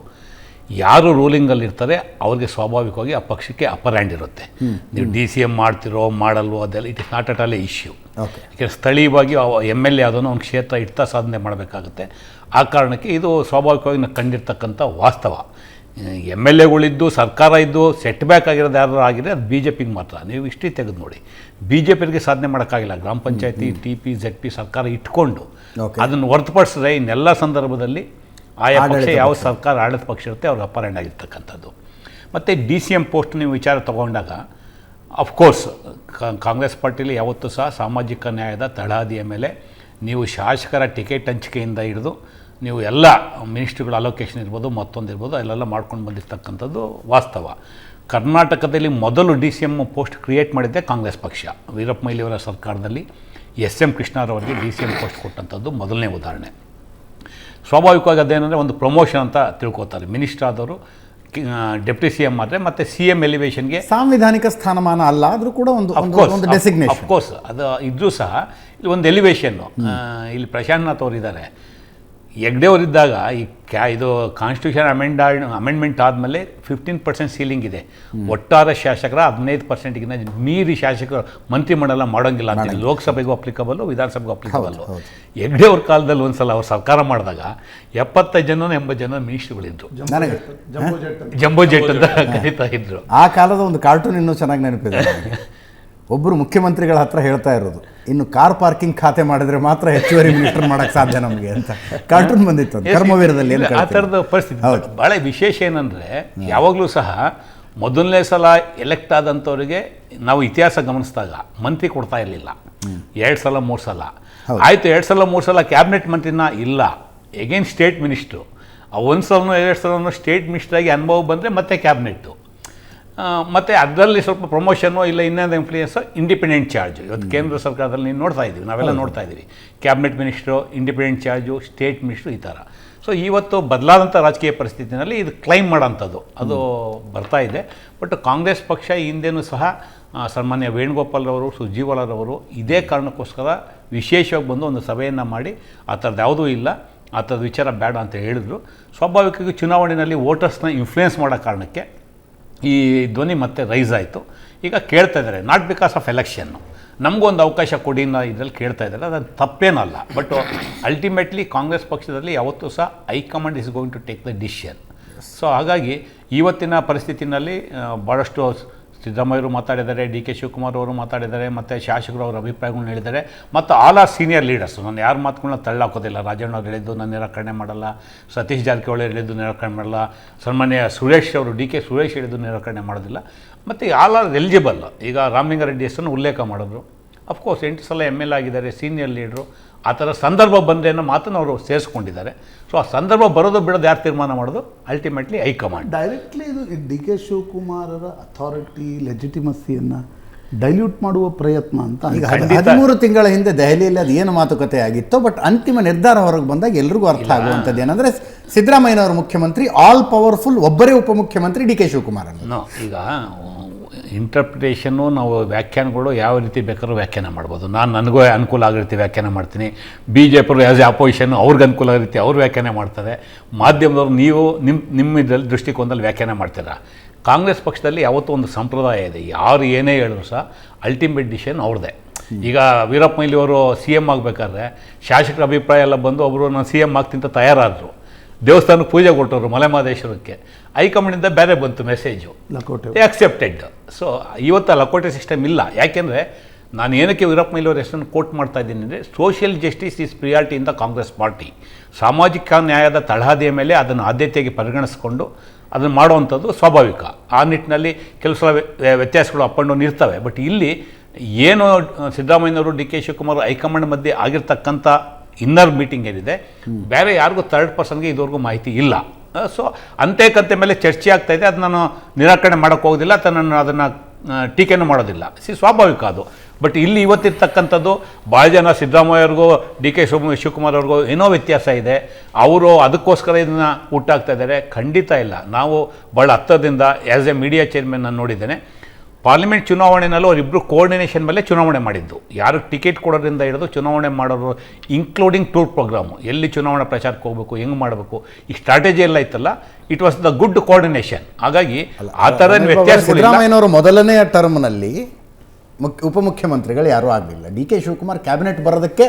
ಯಾರು ರೂಲಿಂಗಲ್ಲಿ ಇರ್ತಾರೆ ಅವ್ರಿಗೆ ಸ್ವಾಭಾವಿಕವಾಗಿ ಆ ಪಕ್ಷಕ್ಕೆ ಅಪ್ಪರ್ ಹ್ಯಾಂಡ್ ಇರುತ್ತೆ. ನೀವು DCM ಮಾಡ್ತಿರೋ ಮಾಡಲ್ವೋ ಅದೆಲ್ಲ it is not at all A issue. ಯಾಕೆ ಸ್ಥಳೀಯವಾಗಿ MLA ಯಾವುದೋ ಒಂದು ಕ್ಷೇತ್ರ ಇಡ್ತಾ ಸಾಧನೆ ಮಾಡಬೇಕಾಗುತ್ತೆ. ಆ ಕಾರಣಕ್ಕೆ ಇದು ಸ್ವಾಭಾವಿಕವಾಗಿ ನಾವು ಕಂಡಿರ್ತಕ್ಕಂಥ ವಾಸ್ತವ. MLAಗಳಿದ್ದು ಸರ್ಕಾರ ಇದ್ದು ಸೆಟ್ ಬ್ಯಾಕ್ ಆಗಿರೋದು ಯಾರು ಆಗಿದೆ ಅದು BJPಗೆ ಮಾತ್ರ. ನೀವು ಇಷ್ಟೇ ತೆಗೆದು ನೋಡಿ, BJPಗೆ ಸಾಧನೆ ಮಾಡೋಕ್ಕಾಗಿಲ್ಲ. ಗ್ರಾಮ ಪಂಚಾಯತಿ, TP, ZP ಸರ್ಕಾರ ಇಟ್ಕೊಂಡು ಅದನ್ನು ಹೊರತುಪಡಿಸಿದ್ರೆ ಇನ್ನೆಲ್ಲ ಸಂದರ್ಭದಲ್ಲಿ ಆಯಾ ಪಕ್ಷ ಯಾವ ಸರ್ಕಾರ ಆಡಳಿತ ಪಕ್ಷ ಇರುತ್ತೆ ಅವ್ರಿಗೆ ಅಪ್ಪರ್ ಹ್ಯಾಂಡ್ ಆಗಿರ್ತಕ್ಕಂಥದ್ದು. ಮತ್ತು DCM ಪೋಸ್ಟ್ ನೀವು ವಿಚಾರ ತೊಗೊಂಡಾಗ ಅಫ್ಕೋರ್ಸ್ ಕಾಂಗ್ರೆಸ್ ಪಾರ್ಟಿಲಿ ಯಾವತ್ತೂ ಸಹ ಸಾಮಾಜಿಕ ನ್ಯಾಯದ ತಳಹದಿಯ ಮೇಲೆ ನೀವು ಶಾಸಕರ ಟಿಕೆಟ್ ಹಂಚಿಕೆಯಿಂದ ಹಿಡಿದು ನೀವು ಎಲ್ಲ ಮಿನಿಸ್ಟ್ರಿಗಳ ಅಲೋಕೇಶನ್ ಇರ್ಬೋದು, ಮತ್ತೊಂದು ಇರ್ಬೋದು, ಅಲ್ಲೆಲ್ಲ ಮಾಡ್ಕೊಂಡು ಬಂದಿರ್ತಕ್ಕಂಥದ್ದು ವಾಸ್ತವ. ಕರ್ನಾಟಕದಲ್ಲಿ ಮೊದಲು DCM ಪೋಸ್ಟ್ ಕ್ರಿಯೇಟ್ ಮಾಡಿದ್ದೆ ಕಾಂಗ್ರೆಸ್ ಪಕ್ಷ. ವೀರಪ್ಪ ಮೊಯ್ಲಿಯವರ ಸರ್ಕಾರದಲ್ಲಿ SM ಕೃಷ್ಣರವರಿಗೆ DCM ಪೋಸ್ಟ್ ಕೊಟ್ಟಂಥದ್ದು ಮೊದಲನೇ ಉದಾಹರಣೆ. ಸ್ವಾಭಾವಿಕವಾಗಿ ಅದೇನೆಂದರೆ ಒಂದು ಪ್ರಮೋಷನ್ ಅಂತ ತಿಳ್ಕೊತಾರೆ. ಮಿನಿಸ್ಟರ್ ಆದವರು ಡೆಪ್ಟಿ CM ಆದರೆ ಮತ್ತು CM ಎಲಿವೇಷನ್ಗೆ ಸಾಂವಿಧಾನಿಕ ಸ್ಥಾನಮಾನ ಅಲ್ಲ, ಆದರೂ ಕೂಡ ಒಂದು ಡೆಸಿಗ್ನೇಷನ್. ಅಫ್ಕೋರ್ಸ್ ಅದು ಇದ್ರೂ ಸಹ ಇಲ್ಲಿ ಒಂದು ಎಲಿವೇಷನ್ನು. ಇಲ್ಲಿ ಪ್ರಶಾಂತ್ ಅವರು ಇದ್ದಾರೆ. ಹೆಗ್ಡೆ ಅವರಿದ್ದಾಗ ಇದು ಕಾನ್ಸ್ಟಿಟ್ಯೂಷನ್ ಅಮೆಂಡ್ಮೆಂಟ್ ಆದಮೇಲೆ 15% ಸೀಲಿಂಗ್ ಇದೆ. ಒಟ್ಟಾರೆ ಶಾಸಕರ 15%ಗಿಂತ ಮೀರಿ ಶಾಸಕರು ಮಂತ್ರಿಮಂಡಲ ಮಾಡೋಂಗಿಲ್ಲ ಅಂತ. ಲೋಕಸಭೆಗೂ ಅಪ್ಲಿಕಬಲ್ಲು, ವಿಧಾನಸಭೆಗೂ ಅಪ್ಲಿಕಬಲ್ಲು. ಹೆಗ್ಡೆ ಅವ್ರ ಕಾಲದಲ್ಲಿ ಒಂದು ಸಲ ಅವ್ರು ಸರ್ಕಾರ ಮಾಡಿದಾಗ 75 ಜನ 80 ಜನ ಮಿನಿಸ್ಟ್ರಿಗಳಿದ್ರು. ನನಗೆ ಜಂಬೋ ಜೆಟ್ ಅಂತ ಕರೀತಾ ಇದ್ರು. ಆ ಕಾಲದ ಒಂದು ಕಾರ್ಟೂನ್ ಇನ್ನೂ ಚೆನ್ನಾಗಿ ನೆನಪಿದೆ. ಒಬ್ಬರು ಮುಖ್ಯಮಂತ್ರಿಗಳ ಹತ್ರ ಹೇಳ್ತಾ ಇರೋದು, ಇನ್ನು ಕಾರ್ ಪಾರ್ಕಿಂಗ್ ಖಾತೆ ಮಾಡಿದ್ರೆ ಮಾತ್ರ ಹೆಚ್ಚುವರಿ ಮಿನಿಸ್ಟರ್ ಮಾಡೋಕ್ಕೆ ಸಾಧ್ಯ ನಮಗೆ ಅಂತ ಕಾರ್ಟೂನ್ ಬಂದಿತ್ತು ಕರ್ಮವೀರದಲ್ಲಿ. ಆ ಥರದ ಪರಿಸ್ಥಿತಿ ಭಾಳ ವಿಶೇಷ ಏನಂದರೆ, ಯಾವಾಗಲೂ ಸಹ ಮೊದಲನೇ ಸಲ ಎಲೆಕ್ಟ್ ಆದಂಥವ್ರಿಗೆ ನಾವು ಇತಿಹಾಸ ಗಮನಿಸಿದಾಗ ಮಂತ್ರಿ ಕೊಡ್ತಾ ಇರಲಿಲ್ಲ. 2 ಸಲ 3 ಸಲ ಆಯಿತು. 2 ಸಲ 3 ಸಲ ಕ್ಯಾಬಿನೆಟ್ ಮಂತ್ರಿನ ಇಲ್ಲ, ಎಗೇನ್ ಸ್ಟೇಟ್ ಮಿನಿಸ್ಟ್ರು. 1 ಸಲನೋ 2 ಸಲನೋ ಸ್ಟೇಟ್ ಮಿನಿಸ್ಟ್ರಾಗಿ ಅನುಭವ ಬಂದರೆ ಮತ್ತೆ ಕ್ಯಾಬಿನೆಟ್ಟು. ಮತ್ತು ಅದರಲ್ಲಿ ಸ್ವಲ್ಪ ಪ್ರಮೋಷನ್ನು ಇಲ್ಲ ಇನ್ನೊಂದು ಇನ್ಫ್ಲೂಯೆನ್ಸು, ಇಂಡಿಪೆಂಡೆಂಟ್ ಚಾರ್ಜು. ಇವತ್ತು ಕೇಂದ್ರ ಸರ್ಕಾರದಲ್ಲಿ ನೀವು ನೋಡ್ತಾ ಇದ್ದೀವಿ, ನಾವೆಲ್ಲ ನೋಡ್ತಾ ಇದ್ದೀವಿ. Cabinet minister, independent charge, state minister, ಈ ಥರ. ಸೊ ಇವತ್ತು ಬದಲಾದಂಥ ರಾಜಕೀಯ ಪರಿಸ್ಥಿತಿನಲ್ಲಿ ಇದು ಕ್ಲೈಮ್ ಮಾಡೋಂಥದ್ದು ಅದು ಬರ್ತಾ ಇದೆ. ಬಟ್ ಕಾಂಗ್ರೆಸ್ ಪಕ್ಷ ಹಿಂದೆನೂ ಸಹ ಸನ್ಮಾನ್ಯ ವೇಣುಗೋಪಾಲ್ರವರು, ಸುರ್ಜೇವಾಲಾರವರು ಇದೇ ಕಾರಣಕ್ಕೋಸ್ಕರ ವಿಶೇಷವಾಗಿ ಬಂದು ಒಂದು ಸಭೆಯನ್ನು ಮಾಡಿ ಆ ಥರದ್ದು ಯಾವುದೂ ಇಲ್ಲ, ಆ ಥರದ ವಿಚಾರ ಬೇಡ ಅಂತ ಹೇಳಿದ್ರು. ಸ್ವಾಭಾವಿಕವಾಗಿ ಚುನಾವಣೆಯಲ್ಲಿ ವೋಟರ್ಸ್ನ ಇನ್ಫ್ಲೂಯೆನ್ಸ್ ಮಾಡೋ ಕಾರಣಕ್ಕೆ ಈ ಧ್ವನಿ ಮತ್ತೆ ರೈಸ್ ಆಯಿತು. ಈಗ ಕೇಳ್ತಾ ಇದ್ದಾರೆ, ನಾಟ್ ಬಿಕಾಸ್ ಆಫ್ ಎಲೆಕ್ಷನ್ನು, ನಮಗೊಂದು ಅವಕಾಶ ಕೊಡಿ ಅನ್ನೋ ಇದರಲ್ಲಿ ಕೇಳ್ತಾ ಇದ್ದಾರೆ. ಅದು ತಪ್ಪೇನಲ್ಲ. ಬಟ್ ಅಲ್ಟಿಮೇಟ್ಲಿ ಕಾಂಗ್ರೆಸ್ ಪಕ್ಷದಲ್ಲಿ ಯಾವತ್ತೂ ಸಹ high command is going to take the decision. So ಹಾಗಾಗಿ ಇವತ್ತಿನ ಪರಿಸ್ಥಿತಿನಲ್ಲಿ ಭಾಳಷ್ಟು ಸಿದ್ದರಾಮಯ್ಯವರು ಮಾತಾಡಿದ್ದಾರೆ, DK ಶಿವಕುಮಾರ್ ಅವರು ಮಾತಾಡಿದ್ದಾರೆ, ಮತ್ತು ಶಾಸಕರು ಅವರ ಅಭಿಪ್ರಾಯಗಳನ್ನ ಹೇಳಿದ್ದಾರೆ. ಮತ್ತು ಆಲ್ ಆರ್ ಸೀನಿಯರ್ ಲೀಡರ್ಸು, ನಾನು ಯಾರ ಮಾತುಗಳನ್ನ ತಳ್ಳಾಕೋದಿಲ್ಲ. ರಾಜಣ್ಣ ಅವ್ರು ಹೇಳಿದ್ದು ನಾನು ನಿರಾಕರಣೆ ಮಾಡಲ್ಲ, ಸತೀಶ್ ಜಾರಕಿಹೊಳಿ ಹೇಳಿದ್ದು ನಿರಾಕರಣೆ ಮಾಡಲ್ಲ, ಸನ್ಮಾನ್ಯ ಸುರೇಶ್ ಅವರು DK ಸುರೇಶ್ ಹೇಳಿದ್ದು ನಿರಾಕರಣೆ ಮಾಡೋದಿಲ್ಲ. ಮತ್ತು ಆಲ್ ಆರ್ ಎಲಿಜಿಬಲ್. ಈಗ ರಾಮಲಿಂಗಾರೆಡ್ಡಿ ಹೆಸರನ್ನು ಉಲ್ಲೇಖ ಮಾಡಿದ್ರು. ಅಫ್ಕೋರ್ಸ್ 8 ಸಲ MLA ಆಗಿದ್ದಾರೆ, ಸೀನಿಯರ್ ಲೀಡ್ರು. ಆ ಥರ ಸಂದರ್ಭ ಬಂದರೆ ಅನ್ನೋ ಮಾತನ್ನು ಅವರು ಸೇರಿಸ್ಕೊಂಡಿದ್ದಾರೆ. ಸೊ ಆ ಸಂದರ್ಭ ಬರೋದು ಬಿಡೋದು ಯಾರು ತೀರ್ಮಾನ ಮಾಡೋದು? Ultimately high command. ಡೈರೆಕ್ಟ್ಲಿ ಇದು DK ಶಿವಕುಮಾರರ ಅಥಾರಿಟಿ, ಲೆಜಿಟಿಮಸಿಯನ್ನು ಡೈಲ್ಯೂಟ್ ಮಾಡುವ ಪ್ರಯತ್ನ ಅಂತ. ಈಗ 13 ತಿಂಗಳ ಹಿಂದೆ ದೆಹಲಿಯಲ್ಲಿ ಅದು ಏನು ಮಾತುಕತೆ ಆಗಿತ್ತೋ, ಬಟ್ ಅಂತಿಮ ನಿರ್ಧಾರ ಹೊರಗೆ ಬಂದಾಗ ಎಲ್ರಿಗೂ ಅರ್ಥ ಆಗುವಂಥದ್ದು ಏನಂದರೆ, ಸಿದ್ದರಾಮಯ್ಯನವರು ಮುಖ್ಯಮಂತ್ರಿ, ಆಲ್ ಪವರ್ಫುಲ್ ಒಬ್ಬರೇ ಉಪಮುಖ್ಯಮಂತ್ರಿ DK ಶಿವಕುಮಾರ್ ಅನ್ನೋ. ಈಗ ಇಂಟರ್ಪ್ರಿಟೇಷನ್ನು ನಾವು ವ್ಯಾಖ್ಯಾನಗಳು ಯಾವ ರೀತಿ ಬೇಕಾದ್ರೂ ವ್ಯಾಖ್ಯಾನ ಮಾಡ್ಬೋದು. ನಾನು ನನಗೂ ಅನುಕೂಲ ಆಗೋ ರೀತಿ ವ್ಯಾಖ್ಯಾನ ಮಾಡ್ತೀನಿ. BJP ಆ್ಯಸ್ ಎ ಅಪೋಸಿಷನ್ನು ಅವ್ರಿಗೆ ಅನುಕೂಲ ಆಗೋ ರೀತಿ ಅವ್ರು ವ್ಯಾಖ್ಯಾನ ಮಾಡ್ತಾರೆ. ಮಾಧ್ಯಮದವರು ನೀವು ನಿಮ್ಮ ಇದರಲ್ಲಿ ದೃಷ್ಟಿಕೋನದಲ್ಲಿ ವ್ಯಾಖ್ಯಾನ ಮಾಡ್ತೀರಾ. ಕಾಂಗ್ರೆಸ್ ಪಕ್ಷದಲ್ಲಿ ಯಾವತ್ತೂ ಒಂದು ಸಂಪ್ರದಾಯ ಇದೆ, ಯಾರು ಏನೇ ಹೇಳಿದ್ರು ಸಹ ಅಲ್ಟಿಮೇಟ್ ಡಿಸಿಷನ್ ಅವ್ರದ್ದೇ. ಈಗ ವೀರಪ್ಪ ಮೊಯ್ಲಿ ಅವರು CM ಆಗಬೇಕಾದ್ರೆ ಶಾಸಕರ ಅಭಿಪ್ರಾಯ ಎಲ್ಲ ಬಂದು ಒಬ್ಬರು ನಾನು CM ಆಗ್ತೀನಿ ಅಂತ ತಯಾರಾದರು. ದೇವಸ್ಥಾನಕ್ಕೆ ಪೂಜೆ ಕೊಟ್ಟರು ಮಲೆಮಹದೇಶ್ವರಕ್ಕೆ. ಹೈಕಮಾಂಡಿಂದ ಬೇರೆ ಬಂತು ಮೆಸೇಜು, ಆಕ್ಸೆಪ್ಟೆಡ್. ಸೊ ಇವತ್ತು ಲಕೋಟೆ ಸಿಸ್ಟಮ್ ಇಲ್ಲ. ಯಾಕೆಂದರೆ ನಾನು ಏನಕ್ಕೆ ವೀರಪ್ಪ ಮೊಯ್ಲಿ ಅವ್ರ ಹೆಸರನ್ನು ಕೋಟ್ ಮಾಡ್ತಾ ಇದ್ದೀನಿ ಅಂದರೆ, social justice is priority in the Congress party. ಸಾಮಾಜಿಕ ನ್ಯಾಯದ ತಳಹದಿಯ ಮೇಲೆ ಅದನ್ನು ಆದ್ಯತೆಯಾಗಿ ಪರಿಗಣಿಸಿಕೊಂಡು ಅದನ್ನು ಮಾಡುವಂಥದ್ದು ಸ್ವಾಭಾವಿಕ. ಆ ನಿಟ್ಟಿನಲ್ಲಿ ಕೆಲವು ಸಲ ವ್ಯತ್ಯಾಸಗಳು ಅಪ್ ಆ್ಯಂಡ್ ಡೌನ್ ಇರ್ತವೆ. ಬಟ್ ಇಲ್ಲಿ ಏನು ಸಿದ್ದರಾಮಯ್ಯನವರು DK ಶಿವಕುಮಾರ್ ಹೈಕಮಾಂಡ್ ಮಧ್ಯೆ ಆಗಿರ್ತಕ್ಕಂಥ ಇನ್ನರ್ ಮೀಟಿಂಗ್ ಏನಿದೆ, ಬೇರೆ ಯಾರಿಗೂ ಥರ್ಡ್ ಪರ್ಸನ್ಗೆ ಇದುವರೆಗೂ ಮಾಹಿತಿ ಇಲ್ಲ. ಸೊ ಅಂತೆ ಮೇಲೆ ಚರ್ಚೆ ಆಗ್ತಾಯಿದೆ. ಅದು ನಾನು ನಿರಾಕರಣೆ ಮಾಡೋಕ್ಕೆ ಹೋಗೋದಿಲ್ಲ ಅಥವಾ ನಾನು ಅದನ್ನು ಟೀಕೆನೂ ಮಾಡೋದಿಲ್ಲ. ಸ್ವಾಭಾವಿಕ ಅದು. ಬಟ್ ಇಲ್ಲಿ ಇವತ್ತಿರ್ತಕ್ಕಂಥದ್ದು ಭಾಳ ಜನ ಸಿದ್ದರಾಮಯ್ಯವ್ರಿಗೂ DK ಶಿವಕುಮಾರ್ ಅವ್ರಿಗೂ ಏನೋ ವ್ಯತ್ಯಾಸ ಇದೆ, ಅವರು ಅದಕ್ಕೋಸ್ಕರ ಇದನ್ನು ಹುಟ್ಟಾಗ್ತಾ ಇದ್ದಾರೆ. ಖಂಡಿತ ಇಲ್ಲ. ನಾವು ಭಾಳ ಹತ್ತದಿಂದ ಆ್ಯಸ್ ಎ ಮೀಡಿಯಾ ಚೇರ್ಮನ್ ನಾನು ನೋಡಿದ್ದೇನೆ. ಪಾರ್ಲಿಮೆಂಟ್ ಚುನಾವಣೆನಲ್ಲೂ ಅವರಿಬ್ಬರು ಕೋಆರ್ಡಿನೇಷನ್ ಮೇಲೆ ಚುನಾವಣೆ ಮಾಡಿದ್ದು. ಯಾರು ಟಿಕೆಟ್ ಕೊಡೋದ್ರಿಂದ ಹಿಡಿದು ಚುನಾವಣೆ ಮಾಡೋರು, ಇನ್ಕ್ಲೂಡಿಂಗ್ ಟೂರ್ ಪ್ರೋಗ್ರಾಮು, ಎಲ್ಲಿ ಚುನಾವಣಾ ಪ್ರಚಾರಕ್ಕೆ ಹೋಗಬೇಕು, ಹೆಂಗೆ ಮಾಡಬೇಕು, ಈ ಸ್ಟ್ರಾಟಜಿ ಎಲ್ಲ ಇತ್ತಲ್ಲ, it was the good coordination. ಹಾಗಾಗಿ ಆ ಥರ ವ್ಯತ್ಯಾಸ. ಸಿದ್ದರಾಮಯ್ಯನವರು ಮೊದಲನೇ ಟರ್ಮ್ನಲ್ಲಿ ಉಪಮುಖ್ಯಮಂತ್ರಿಗಳು ಯಾರೂ ಆಗಲಿಲ್ಲ. DK ಶಿವಕುಮಾರ್ ಕ್ಯಾಬಿನೆಟ್ ಬರೋದಕ್ಕೆ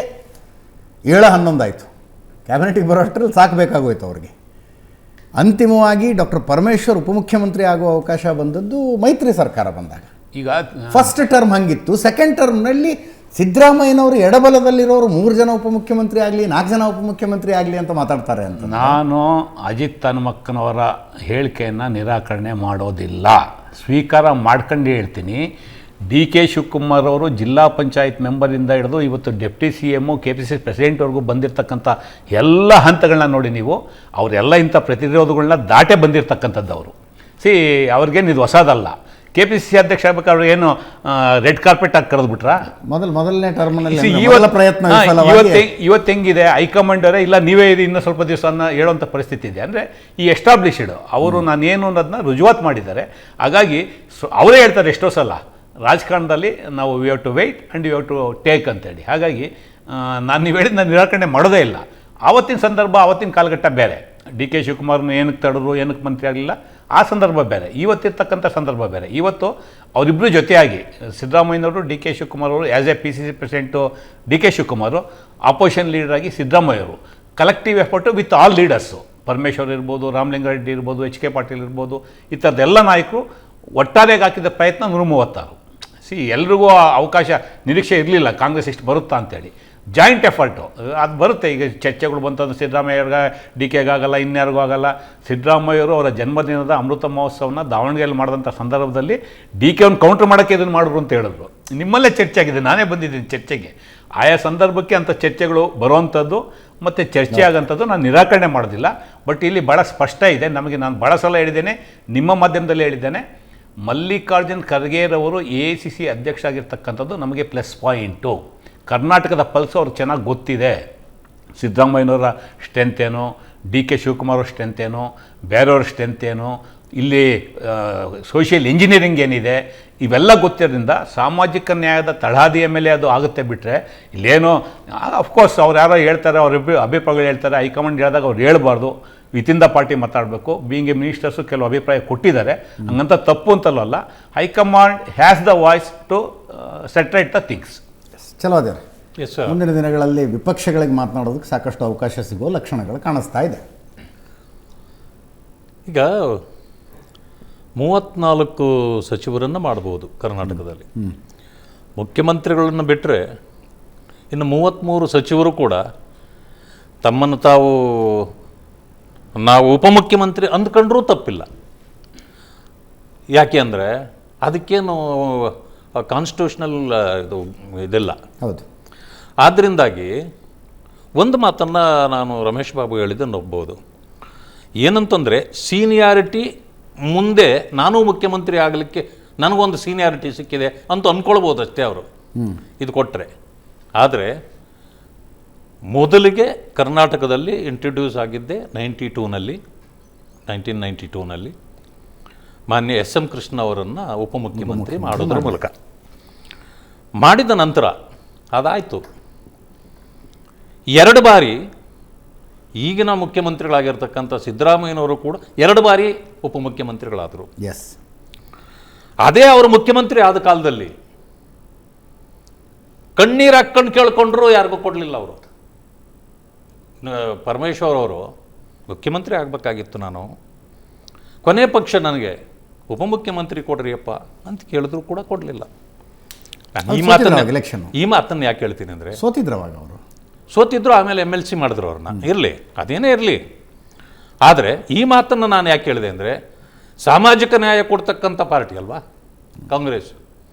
7-11 ಆಯಿತು. ಕ್ಯಾಬಿನೆಟಿಗೆ ಬರೋಷ್ಟರಲ್ಲಿ ಸಾಕಬೇಕಾಗೋಯ್ತು ಅವ್ರಿಗೆ. ಅಂತಿಮವಾಗಿ ಡಾಕ್ಟರ್ ಪರಮೇಶ್ವರ್ ಉಪಮುಖ್ಯಮಂತ್ರಿ ಆಗುವ ಅವಕಾಶ ಬಂದದ್ದು ಮೈತ್ರಿ ಸರ್ಕಾರ ಬಂದಾಗ. ಈಗ ಫಸ್ಟ್ ಟರ್ಮ್ ಹಂಗಿತ್ತು. ಸೆಕೆಂಡ್ ಟರ್ಮ್ನಲ್ಲಿ ಸಿದ್ದರಾಮಯ್ಯನವರು ಎಡಬಲದಲ್ಲಿರೋರು 3 ಜನ ಉಪಮುಖ್ಯಮಂತ್ರಿ ಆಗಲಿ, 4 ಜನ ಉಪಮುಖ್ಯಮಂತ್ರಿ ಆಗಲಿ ಅಂತ ಮಾತಾಡ್ತಾರೆ ಅಂತ. ನಾನು ಅಜಿತ್ ಹನುಮಕ್ಕನವರ ಹೇಳಿಕೆಯನ್ನು ನಿರಾಕರಣೆ ಮಾಡೋದಿಲ್ಲ, ಸ್ವೀಕಾರ ಮಾಡ್ಕೊಂಡು ಹೇಳ್ತೀನಿ. DK ಶಿವಕುಮಾರ್ ಅವರು ಜಿಲ್ಲಾ ಪಂಚಾಯತ್ ಮೆಂಬರಿಂದ ಹಿಡಿದು ಇವತ್ತು ಡೆಪ್ಟಿ CM, KPCC ಪ್ರೆಸಿಡೆಂಟ್ವರೆಗೂ ಬಂದಿರತಕ್ಕಂಥ ಎಲ್ಲ ಹಂತಗಳನ್ನ ನೋಡಿ ನೀವು. ಅವರೆಲ್ಲ ಇಂಥ ಪ್ರತಿರೋಧಗಳನ್ನ ದಾಟೆ ಬಂದಿರತಕ್ಕಂಥದ್ದು ಅವರು. ಅವ್ರಿಗೇನು ಇದು ಹೊಸದಲ್ಲ. KPCC ಅಧ್ಯಕ್ಷ ಆಗ್ಬೇಕಾದ್ರೆ ಏನು ರೆಡ್ ಕಾರ್ಪೆಟ್ ಆಗಿ ಕರೆದ್ಬಿಟ್ರಾ? ಮೊದಲನೇ ಟರ್ಮ್ನಲ್ಲಿ ಇವತ್ತು ಹೆಂಗಿದೆ, ಹೈಕಮಾಂಡರೇ ಇಲ್ಲ ನೀವೇ ಇದು ಇನ್ನೂ ಸ್ವಲ್ಪ ದಿವಸ ಹೇಳುವಂಥ ಪರಿಸ್ಥಿತಿ ಇದೆ. ಅಂದರೆ ಈ ಎಸ್ಟಾಬ್ಲಿಷ್ಡ್ ಅವರು ನಾನೇನು ಅನ್ನೋದನ್ನ ರುಜುವಾತ್ ಮಾಡಿದ್ದಾರೆ. ಹಾಗಾಗಿ ಅವರೇ ಹೇಳ್ತಾರೆ ಎಷ್ಟೋ ಸಲ ರಾಜಕಾರಣದಲ್ಲಿ ನಾವು we have to wait and you have to take ಅಂತೇಳಿ. ಹಾಗಾಗಿ ನಾನು ನೀವು ಹೇಳಿದ ನಾನು ನಿರಾಕರಣೆ ಮಾಡೋದೇ ಇಲ್ಲ. ಆವತ್ತಿನ ಸಂದರ್ಭ, ಆವತ್ತಿನ ಕಾಲಘಟ್ಟ ಬೇರೆ. DK ಶಿವಕುಮಾರ್ನ ಏನಕ್ಕೆ ತಡೆದ್ರು, ಏನಕ್ಕೆ ಮಂತ್ರಿ ಆಗಲಿಲ್ಲ, ಆ ಸಂದರ್ಭ ಬೇರೆ. ಇವತ್ತಿರ್ತಕ್ಕಂಥ ಸಂದರ್ಭ ಬೇರೆ. ಇವತ್ತು ಅವರಿಬ್ಬರು ಜೊತೆಯಾಗಿ ಸಿದ್ದರಾಮಯ್ಯನವರು, DK ಶಿವಕುಮಾರ್ ಅವರು as A PCC president DK Shivakumar, opposition ಲೀಡರಾಗಿ ಸಿದ್ದರಾಮಯ್ಯವರು, collective effort with all leaders, Parameshwar ಇರ್ಬೋದು, ರಾಮಲಿಂಗಾರೆಡ್ಡಿ ಇರ್ಬೋದು, HK ಪಾಟೀಲ್ ಇರ್ಬೋದು, ಈ ಥರದ್ದೆಲ್ಲ ನಾಯಕರು ಒಟ್ಟಾರೆಯಾಗಿ ಹಾಕಿದ ಪ್ರಯತ್ನ 130. ಎಲ್ರಿಗೂ ಅವಕಾಶ ನಿರೀಕ್ಷೆ ಇರಲಿಲ್ಲ ಕಾಂಗ್ರೆಸ್ ಇಷ್ಟು ಬರುತ್ತಾ ಅಂತೇಳಿ. ಜಾಯಿಂಟ್ ಎಫರ್ಟು ಅದು ಬರುತ್ತೆ. ಈಗ ಚರ್ಚೆಗಳು ಬಂತಂದ್ರೆ ಸಿದ್ದರಾಮಯ್ಯವ್ರಿಗೆ DKಗೆ ಆಗಲ್ಲ, ಇನ್ಯಾರಿಗೂ ಆಗಲ್ಲ. ಸಿದ್ದರಾಮಯ್ಯವರು ಅವರ ಜನ್ಮದಿನದ ಅಮೃತ ಮಹೋತ್ಸವನ ದಾವಣಗೆರೆಯಲ್ಲಿ ಮಾಡಿದಂಥ ಸಂದರ್ಭದಲ್ಲಿ DK ಅವ್ನು ಕೌಂಟ್ರ್ ಮಾಡೋಕ್ಕೆ ಇದನ್ನು ಮಾಡಿದ್ರು ಅಂತ ಹೇಳಿದ್ರು. ನಿಮ್ಮಲ್ಲೇ ಚರ್ಚೆ ಆಗಿದೆ, ನಾನೇ ಬಂದಿದ್ದೀನಿ ಚರ್ಚೆಗೆ. ಆಯಾ ಸಂದರ್ಭಕ್ಕೆ ಅಂಥ ಚರ್ಚೆಗಳು ಬರುವಂಥದ್ದು ಮತ್ತು ಚರ್ಚೆ ಆಗೋಂಥದ್ದು ನಾನು ನಿರಾಕರಣೆ ಮಾಡೋದಿಲ್ಲ. ಬಟ್ ಇಲ್ಲಿ ಭಾಳ ಸ್ಪಷ್ಟ ಇದೆ ನಮಗೆ. ನಾನು ಭಾಳ ಸಲ ಹೇಳಿದ್ದೇನೆ, ನಿಮ್ಮ ಮಾಧ್ಯಮದಲ್ಲಿ ಹೇಳಿದ್ದೇನೆ, ಮಲ್ಲಿಕಾರ್ಜುನ್ ಖರ್ಗೆರವರು AICC ಅಧ್ಯಕ್ಷ ಆಗಿರ್ತಕ್ಕಂಥದ್ದು ನಮಗೆ ಪ್ಲಸ್ ಪಾಯಿಂಟು. ಕರ್ನಾಟಕದ ಪಲ್ಸು ಅವ್ರಿಗೆ ಚೆನ್ನಾಗಿ ಗೊತ್ತಿದೆ. ಸಿದ್ದರಾಮಯ್ಯನವರ ಸ್ಟ್ರೆಂತ್ ಏನು, DK ಶಿವಕುಮಾರ್ ಅವ್ರ ಸ್ಟ್ರೆಂತ್ ಏನು, ಬೇರೆಯವ್ರ ಸ್ಟ್ರೆಂತ್ ಏನು, ಇಲ್ಲಿ ಸೋಷಿಯಲ್ ಇಂಜಿನಿಯರಿಂಗ್ ಏನಿದೆ, ಇವೆಲ್ಲ ಗೊತ್ತಿರೋದ್ರಿಂದ ಸಾಮಾಜಿಕ ನ್ಯಾಯದ ತಳಹದಿಯ ಮೇಲೆ ಅದು ಆಗುತ್ತೆ. ಬಿಟ್ಟರೆ ಇಲ್ಲೇನೋ ಅಫ್ಕೋರ್ಸ್ ಅವ್ರು ಯಾರೋ ಹೇಳ್ತಾರೆ, ಅವ್ರ ಅಭಿಪ್ರಾಯಗಳು ಹೇಳ್ತಾರೆ, ಹೈಕಮಾಂಡ್ ಹೇಳಿದಾಗ ಅವ್ರು ಹೇಳ್ಬಾರ್ದು, ವಿತಿನ್ ದ ಪಾರ್ಟಿ ಮಾತಾಡಬೇಕು. ಬೀಯಿಂಗ್ ಎ ಮಿನಿಸ್ಟರ್ಸು ಕೆಲವು ಅಭಿಪ್ರಾಯ ಕೊಟ್ಟಿದ್ದಾರೆ, ಹಂಗಂತ ತಪ್ಪು ಅಂತಲ್ಲ. High command has the voice to set right the things. ಚಲೋ ಅದೇ ಮುಂದಿನ ದಿನಗಳಲ್ಲಿ ವಿಪಕ್ಷಗಳಿಗೆ ಮಾತನಾಡೋದಕ್ಕೆ ಸಾಕಷ್ಟು ಅವಕಾಶ ಸಿಗುವ ಲಕ್ಷಣಗಳು ಕಾಣಿಸ್ತಾ ಇದೆ. ಈಗ 34 ಸಚಿವರನ್ನು ಮಾಡ್ಬೋದು ಕರ್ನಾಟಕದಲ್ಲಿ. ಮುಖ್ಯಮಂತ್ರಿಗಳನ್ನು ಬಿಟ್ಟರೆ ಇನ್ನು 33 ಸಚಿವರು ಕೂಡ ತಮ್ಮನ್ನು ತಾವು ನಾವು ಉಪಮುಖ್ಯಮಂತ್ರಿ ಅಂದ್ಕೊಂಡ್ರೂ ತಪ್ಪಿಲ್ಲ. ಯಾಕೆ ಅಂದರೆ ಅದಕ್ಕೇನು ಕಾನ್ಸ್ಟಿಟ್ಯೂಷನಲ್ ಇದೆಲ್ಲ. ಹೌದು. ಆದ್ದರಿಂದಾಗಿ ಒಂದು ಮಾತನ್ನು ನಾನು ರಮೇಶ್ ಬಾಬು ಹೇಳಿದ್ದನ್ನು ಒಪ್ಬೋದು. ಏನಂತಂದರೆ ಸೀನಿಯಾರಿಟಿ ಮುಂದೆ ನಾನು ಮುಖ್ಯಮಂತ್ರಿ ಆಗಲಿಕ್ಕೆ ನನಗೊಂದು ಸೀನಿಯಾರಿಟಿ ಸಿಕ್ಕಿದೆ ಅಂತ ಅಂದ್ಕೊಳ್ಬೋದು ಅಷ್ಟೇ ಅವರು ಇದು ಕೊಟ್ಟರೆ. ಆದರೆ ಮೊದಲಿಗೆ ಕರ್ನಾಟಕದಲ್ಲಿ ಇಂಟ್ರೊಡ್ಯೂಸ್ ಆಗಿದ್ದೆ 1992ನಲ್ಲಿ ಮಾನ್ಯ SM ಕೃಷ್ಣ ಅವರನ್ನು ಉಪಮುಖ್ಯಮಂತ್ರಿ ಮಾಡೋದ್ರ ಮೂಲಕ. ಮಾಡಿದ ನಂತರ ಅದಾಯಿತು. 2 ಬಾರಿ ಈಗಿನ ಮುಖ್ಯಮಂತ್ರಿಗಳಾಗಿರ್ತಕ್ಕಂಥ ಸಿದ್ದರಾಮಯ್ಯನವರು ಕೂಡ 2 ಬಾರಿ ಉಪಮುಖ್ಯಮಂತ್ರಿಗಳಾದರು. ಅದೇ ಅವರು ಮುಖ್ಯಮಂತ್ರಿ ಆದ ಕಾಲದಲ್ಲಿ ಕಣ್ಣೀರು ಹಾಕ್ಕೊಂಡು ಕೇಳ್ಕೊಂಡ್ರು ಯಾರಿಗೂ ಕೊಡಲಿಲ್ಲ ಅವರು. ಪರಮೇಶ್ವರ್ ಅವರು ಮುಖ್ಯಮಂತ್ರಿ ಆಗಬೇಕಾಗಿತ್ತು, ನಾನು ಕೊನೆ ಪಕ್ಷ ನನಗೆ ಉಪಮುಖ್ಯಮಂತ್ರಿ ಕೊಡ್ರಿಯಪ್ಪ ಅಂತ ಕೇಳಿದ್ರು ಕೂಡ ಕೊಡಲಿಲ್ಲ. ಈ ಮಾತನ್ನು ಯಾಕೆ ಹೇಳ್ತೀನಿ ಅಂದರೆ, ಸೋತಿದ್ರು ಆಮೇಲೆ MLC ಮಾಡಿದ್ರು ಅವ್ರನ್ನ, ಇರಲಿ ಅದೇನೇ ಇರಲಿ. ಆದರೆ ಈ ಮಾತನ್ನು ನಾನು ಯಾಕೆ ಹೇಳಿದೆ ಅಂದರೆ, ಸಾಮಾಜಿಕ ನ್ಯಾಯ ಕೊಡ್ತಕ್ಕಂಥ ಪಾರ್ಟಿ ಅಲ್ವಾ ಕಾಂಗ್ರೆಸ್.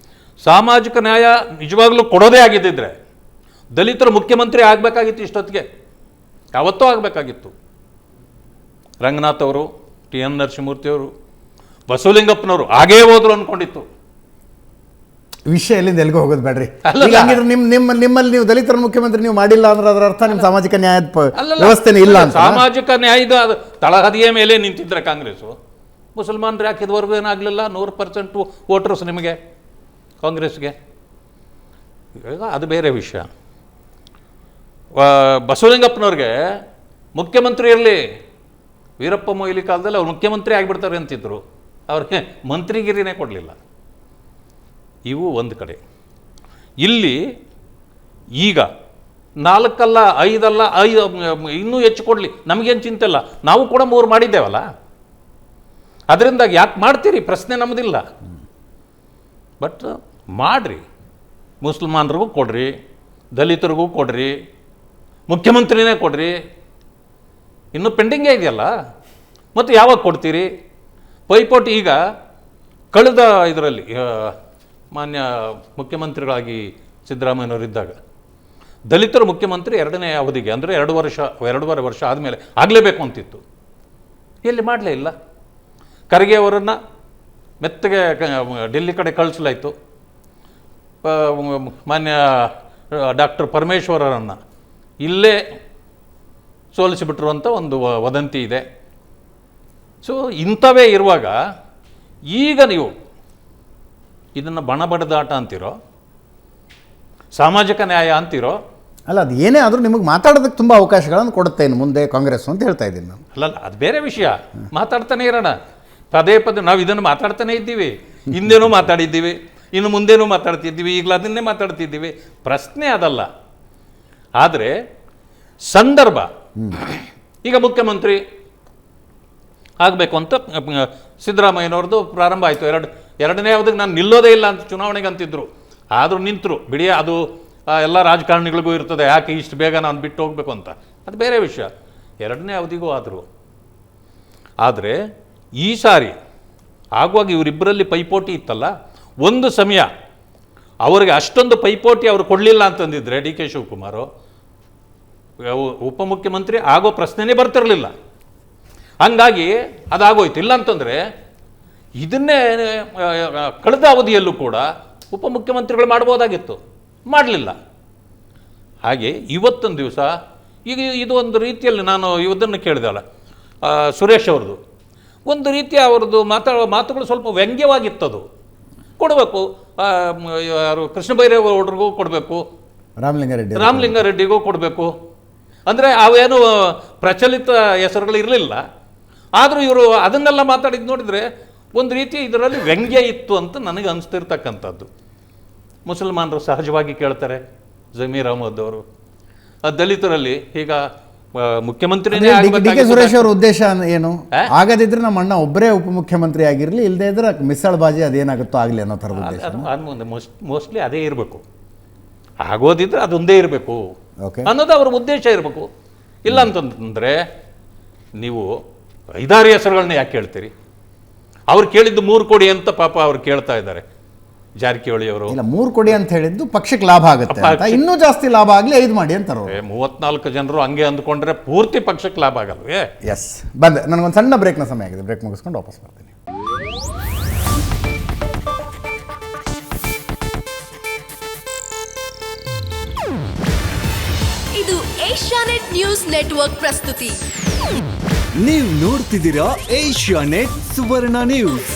ಸಾಮಾಜಿಕ ನ್ಯಾಯ ನಿಜವಾಗ್ಲೂ ಕೊಡೋದೇ ಆಗಿದ್ದಿದ್ರೆ ದಲಿತರು ಮುಖ್ಯಮಂತ್ರಿ ಆಗಬೇಕಾಗಿತ್ತು, ಇಷ್ಟೊತ್ತಿಗೆ ಯಾವತ್ತೂ ಆಗಬೇಕಾಗಿತ್ತು. ರಂಗನಾಥ್ ಅವರು, TN ನರಸಿಂಹಮೂರ್ತಿ ಅವರು, ಬಸವಲಿಂಗಪ್ಪನವರು ಆಗೇ ಹೋದ್ರು ಅಂದ್ಕೊಂಡಿತ್ತು. ವಿಷಯ ಎಲ್ಲಿಂದ ಎಲ್ಲಿಗೂ ಹೋಗೋದು ಬೇಡ್ರಿ. ನಿಮ್ಮಲ್ಲಿ ನೀವು ದಲಿತರ ಮುಖ್ಯಮಂತ್ರಿ ನೀವು ಮಾಡಿಲ್ಲ ಅಂದ್ರೆ ಅದರ ಅರ್ಥ ನಿಮ್ಮ ಸಾಮಾಜಿಕ ನ್ಯಾಯದ ವ್ಯವಸ್ಥೆನೇ ಇಲ್ಲ ಅಂತ. ಸಾಮಾಜಿಕ ನ್ಯಾಯದ ತಳಹದಿಯ ಮೇಲೆ ನಿಂತಿದ್ರೆ ಕಾಂಗ್ರೆಸ್ಸು, ಮುಸಲ್ಮಾನರು ಹಾಕಿದವರೆಗೂ ಏನಾಗಲಿಲ್ಲ. 100% ವೋಟರ್ಸ್ ನಿಮಗೆ ಕಾಂಗ್ರೆಸ್ಗೆ. ಈಗ ಅದು ಬೇರೆ ವಿಷಯ. ಬಸವಲಿಂಗಪ್ಪನವ್ರಿಗೆ ಮುಖ್ಯಮಂತ್ರಿ ಇರಲಿ, ವೀರಪ್ಪ ಮೊಯ್ಲಿ ಕಾಲದಲ್ಲಿ ಅವ್ರು ಮುಖ್ಯಮಂತ್ರಿ ಆಗಿಬಿಡ್ತಾರೆ ಅಂತಿದ್ರು, ಅವ್ರಿಗೆ ಮಂತ್ರಿಗಿರಿನೇ ಕೊಡಲಿಲ್ಲ. ಇವು ಒಂದು ಕಡೆ. ಇಲ್ಲಿ ಈಗ 4 ಅಲ್ಲ 5 ಅಲ್ಲ 5 ಇನ್ನೂ ಹೆಚ್ಚು ಕೊಡಲಿ, ನಮಗೇನು ಚಿಂತೆ ಇಲ್ಲ, ನಾವು ಕೂಡ 3 ಮಾಡಿದ್ದೇವಲ್ಲ. ಅದರಿಂದ ಯಾಕೆ ಮಾಡ್ತೀರಿ ಪ್ರಶ್ನೆ ನಮ್ಮದಿಲ್ಲ. ಬಟ್ ಮಾಡಿರಿ, ಮುಸಲ್ಮಾನರಿಗೂ ಕೊಡ್ರಿ, ದಲಿತರಿಗೂ ಕೊಡ್ರಿ, ಮುಖ್ಯಮಂತ್ರಿನೇ ಕೊಡ್ರಿ. ಇನ್ನೂ ಪೆಂಡಿಂಗೇ ಇದೆಯಲ್ಲ, ಮತ್ತು ಯಾವಾಗ ಕೊಡ್ತೀರಿ? ಪೈಪೋಟಿ ಈಗ ಕಳೆದ ಇದರಲ್ಲಿ ಮಾನ್ಯ ಮುಖ್ಯಮಂತ್ರಿಗಳಾಗಿ ಸಿದ್ದರಾಮಯ್ಯನವರಿದ್ದಾಗ ದಲಿತರು ಮುಖ್ಯಮಂತ್ರಿ 2ನೇ ಅವಧಿಗೆ ಅಂದರೆ 2.5 ವರ್ಷ ಆದಮೇಲೆ ಆಗಲೇಬೇಕು ಅಂತಿತ್ತು. ಎಲ್ಲಿ ಮಾಡಲೇ ಇಲ್ಲ. ಖರ್ಗೆ ಅವರನ್ನು ಮೆತ್ತಗೆ ಡೆಲ್ಲಿ ಕಡೆ ಕಳಿಸಲಾಯಿತು. ಮಾನ್ಯ ಡಾಕ್ಟರ್ ಪರಮೇಶ್ವರರನ್ನು ಇಲ್ಲೇ ಸೋಲಿಸಿಬಿಟ್ರು ಅಂತ ಒಂದು ವದಂತಿ ಇದೆ. ಸೊ ಇಂಥವೇ ಇರುವಾಗ ಈಗ ನೀವು ಇದನ್ನು ಬಣಬಡದಾಟ ಅಂತಿರೋ, ಸಾಮಾಜಿಕ ನ್ಯಾಯ ಅಂತಿರೋ, ಅಲ್ಲ ಅದು ಏನೇ ಆದರೂ ನಿಮಗೆ ಮಾತಾಡೋದಕ್ಕೆ ತುಂಬ ಅವಕಾಶಗಳನ್ನು ಕೊಡುತ್ತೆ ಇನ್ನು ಮುಂದೆ ಕಾಂಗ್ರೆಸ್ ಅಂತ ಹೇಳ್ತಾ ಇದ್ದೀನಿ ನಾನು. ಅಲ್ಲ ಅದು ಬೇರೆ ವಿಷಯ, ಮಾತಾಡ್ತಾನೆ ಇರೋಣ. ಪದೇ ನಾವು ಇದನ್ನು ಮಾತಾಡ್ತಾನೆ ಇದ್ದೀವಿ, ಹಿಂದೇನೂ ಮಾತಾಡಿದ್ದೀವಿ, ಇನ್ನು ಮುಂದೇನೂ ಮಾತಾಡ್ತಿದ್ದೀವಿ, ಈಗಲೂ ಅದನ್ನೇ ಮಾತಾಡ್ತಿದ್ದೀವಿ. ಪ್ರಶ್ನೆ ಅದಲ್ಲ. ಆದರೆ ಸಂದರ್ಭ, ಈಗ ಮುಖ್ಯಮಂತ್ರಿ ಆಗಬೇಕು ಅಂತ ಸಿದ್ದರಾಮಯ್ಯನವ್ರದ್ದು ಪ್ರಾರಂಭ ಆಯಿತು. 2ನೇ ಅವಧಿಗೆ ನಾನು ನಿಲ್ಲೋದೇ ಇಲ್ಲ ಅಂತ ಚುನಾವಣೆಗೆ ಅಂತಿದ್ರು. ಆದರೂ ನಿಂತರು. ಬಿಡಿ, ಅದು ಎಲ್ಲ ರಾಜಕಾರಣಿಗಳಿಗೂ ಇರ್ತದೆ, ಯಾಕೆ ಇಷ್ಟು ಬೇಗ ನಾನು ಬಿಟ್ಟು ಹೋಗಬೇಕು ಅಂತ, ಅದು ಬೇರೆ ವಿಷಯ. 2ನೇ ಅವಧಿಗೂ ಆದರು. ಆದರೆ ಈ ಸಾರಿ ಆಗುವಾಗ ಇವರಿಬ್ಬರಲ್ಲಿ ಪೈಪೋಟಿ ಇತ್ತಲ್ಲ, ಒಂದು ಸಮಯ ಅವರಿಗೆ ಅಷ್ಟೊಂದು ಪೈಪೋಟಿ ಅವರು ಕೊಡಲಿಲ್ಲ ಅಂತಂದಿದ್ರೆ DK ಶಿವಕುಮಾರು ಉಪಮುಖ್ಯಮಂತ್ರಿ ಆಗೋ ಪ್ರಶ್ನೆನೇ ಬರ್ತಿರಲಿಲ್ಲ. ಹಂಗಾಗಿ ಅದಾಗೋಯ್ತು. ಇಲ್ಲ ಅಂತಂದರೆ ಇದನ್ನೇ ಕಳೆದ ಅವಧಿಯಲ್ಲೂ ಕೂಡ ಉಪಮುಖ್ಯಮಂತ್ರಿಗಳು ಮಾಡ್ಬೋದಾಗಿತ್ತು, ಮಾಡಲಿಲ್ಲ. ಹಾಗೆ ಇವತ್ತೊಂದು ದಿವಸ ಈಗ ಇದು ಒಂದು ರೀತಿಯಲ್ಲಿ ನಾನು ಇದನ್ನು ಕೇಳಿದಲ್ಲ, ಸುರೇಶ್ ಅವ್ರದ್ದು ಒಂದು ರೀತಿಯ ಅವ್ರದ್ದು ಮಾತುಗಳು ಸ್ವಲ್ಪ ವ್ಯಂಗ್ಯವಾಗಿತ್ತದು. ಕೊಡಬೇಕು, ಯಾರು ಕೃಷ್ಣ ಬೈರೇಗೌಡರಿಗೂ ಕೊಡಬೇಕು, ರಾಮಲಿಂಗಾರೆಡ್ಡಿಗೂ ಕೊಡಬೇಕು. ಅಂದರೆ ಅವೇನು ಪ್ರಚಲಿತ ಹೆಸರುಗಳು ಇರಲಿಲ್ಲ. ಆದರೂ ಇವರು ಅದನ್ನೆಲ್ಲ ಮಾತಾಡಿದ್ದು ನೋಡಿದರೆ ಒಂದು ರೀತಿ ಇದರಲ್ಲಿ ವ್ಯಂಗ್ಯ ಇತ್ತು ಅಂತ ನನಗೆ ಅನಿಸ್ತಿರ್ತಕ್ಕಂಥದ್ದು. ಮುಸಲ್ಮಾನರು ಸಹಜವಾಗಿ ಕೇಳ್ತಾರೆ, ಜಮೀರ್ ಅಹಮದ್ ಅವರು. ದಲಿತರಲ್ಲಿ ಈಗ ಮುಖ್ಯಮಂತ್ರಿನೇ DK ಸುರೇಶ್ ಅವರ ಉದ್ದೇಶ ಏನು? ಆಗದಿದ್ರೆ ನಮ್ಮ ಅಣ್ಣ ಒಬ್ಬರೇ ಉಪಮುಖ್ಯಮಂತ್ರಿ ಆಗಿರಲಿ, ಇಲ್ಲದೇ ಇದ್ರೆ ಮಿಸಲ್ ಬಾಜಿ ಅದೇನಾಗುತ್ತೋ ಆಗಲಿ ಅನ್ನೋ ಥರದ ಉದ್ದೇಶ. ಮೋಸ್ಟ್ಲಿ ಅದೇ ಇರಬೇಕು. ಆಗೋದಿದ್ರೆ ಅದೊಂದೇ ಇರಬೇಕು ಅನ್ನೋದು ಅವ್ರ ಉದ್ದೇಶ ಇರಬೇಕು. ಇಲ್ಲ ಅಂತಂದರೆ ನೀವು 5-6 ಹೆಸರುಗಳನ್ನ ಯಾಕೆ ಹೇಳ್ತೀರಿ? ಅವ್ರು ಕೇಳಿದ್ದು 3 ಕೋಟಿ ಅಂತ ಪಾಪ ಅವ್ರು ಕೇಳ್ತಾ ಇದ್ದಾರೆ, ಜಾರಕಿಹೊಳಿ ಅವರು. ಇಲ್ಲ, 3 ಕೋಟಿ ಅಂತ ಹೇಳಿದ್ದು ಪಕ್ಷಕ್ಕೆ ಲಾಭ ಆಗುತ್ತೆ, ಇನ್ನೂ ಜಾಸ್ತಿ ಲಾಭ ಆಗಲಿ 5 ಮಾಡಿ ಅಂತಾರೆ. 34 ಜನರು ಹಂಗೆ ಅಂದ್ಕೊಂಡ್ರೆ ಪೂರ್ತಿ ಪಕ್ಷಕ್ಕೆ ಲಾಭ ಆಗಲ್ವೇ? ಎಸ್, ಬಂದೆ. ನನಗೊಂದು ಸಣ್ಣ ಬ್ರೇಕ್ನ ಸಮಯ ಆಗಿದೆ, ಬ್ರೇಕ್ ಮುಗಿಸ್ಕೊಂಡು ವಾಪಸ್ ಬರ್ತೀನಿ. ಇದು ಏಷ್ಯಾನೆಟ್ ನ್ಯೂಸ್ ನೆಟ್ವರ್ಕ್ ಪ್ರಸ್ತುತಿ. ನೀವು ನೋಡ್ತಿದ್ದೀರಾ ಏಷ್ಯಾನೆಟ್ ಸುವರ್ಣ ನ್ಯೂಸ್.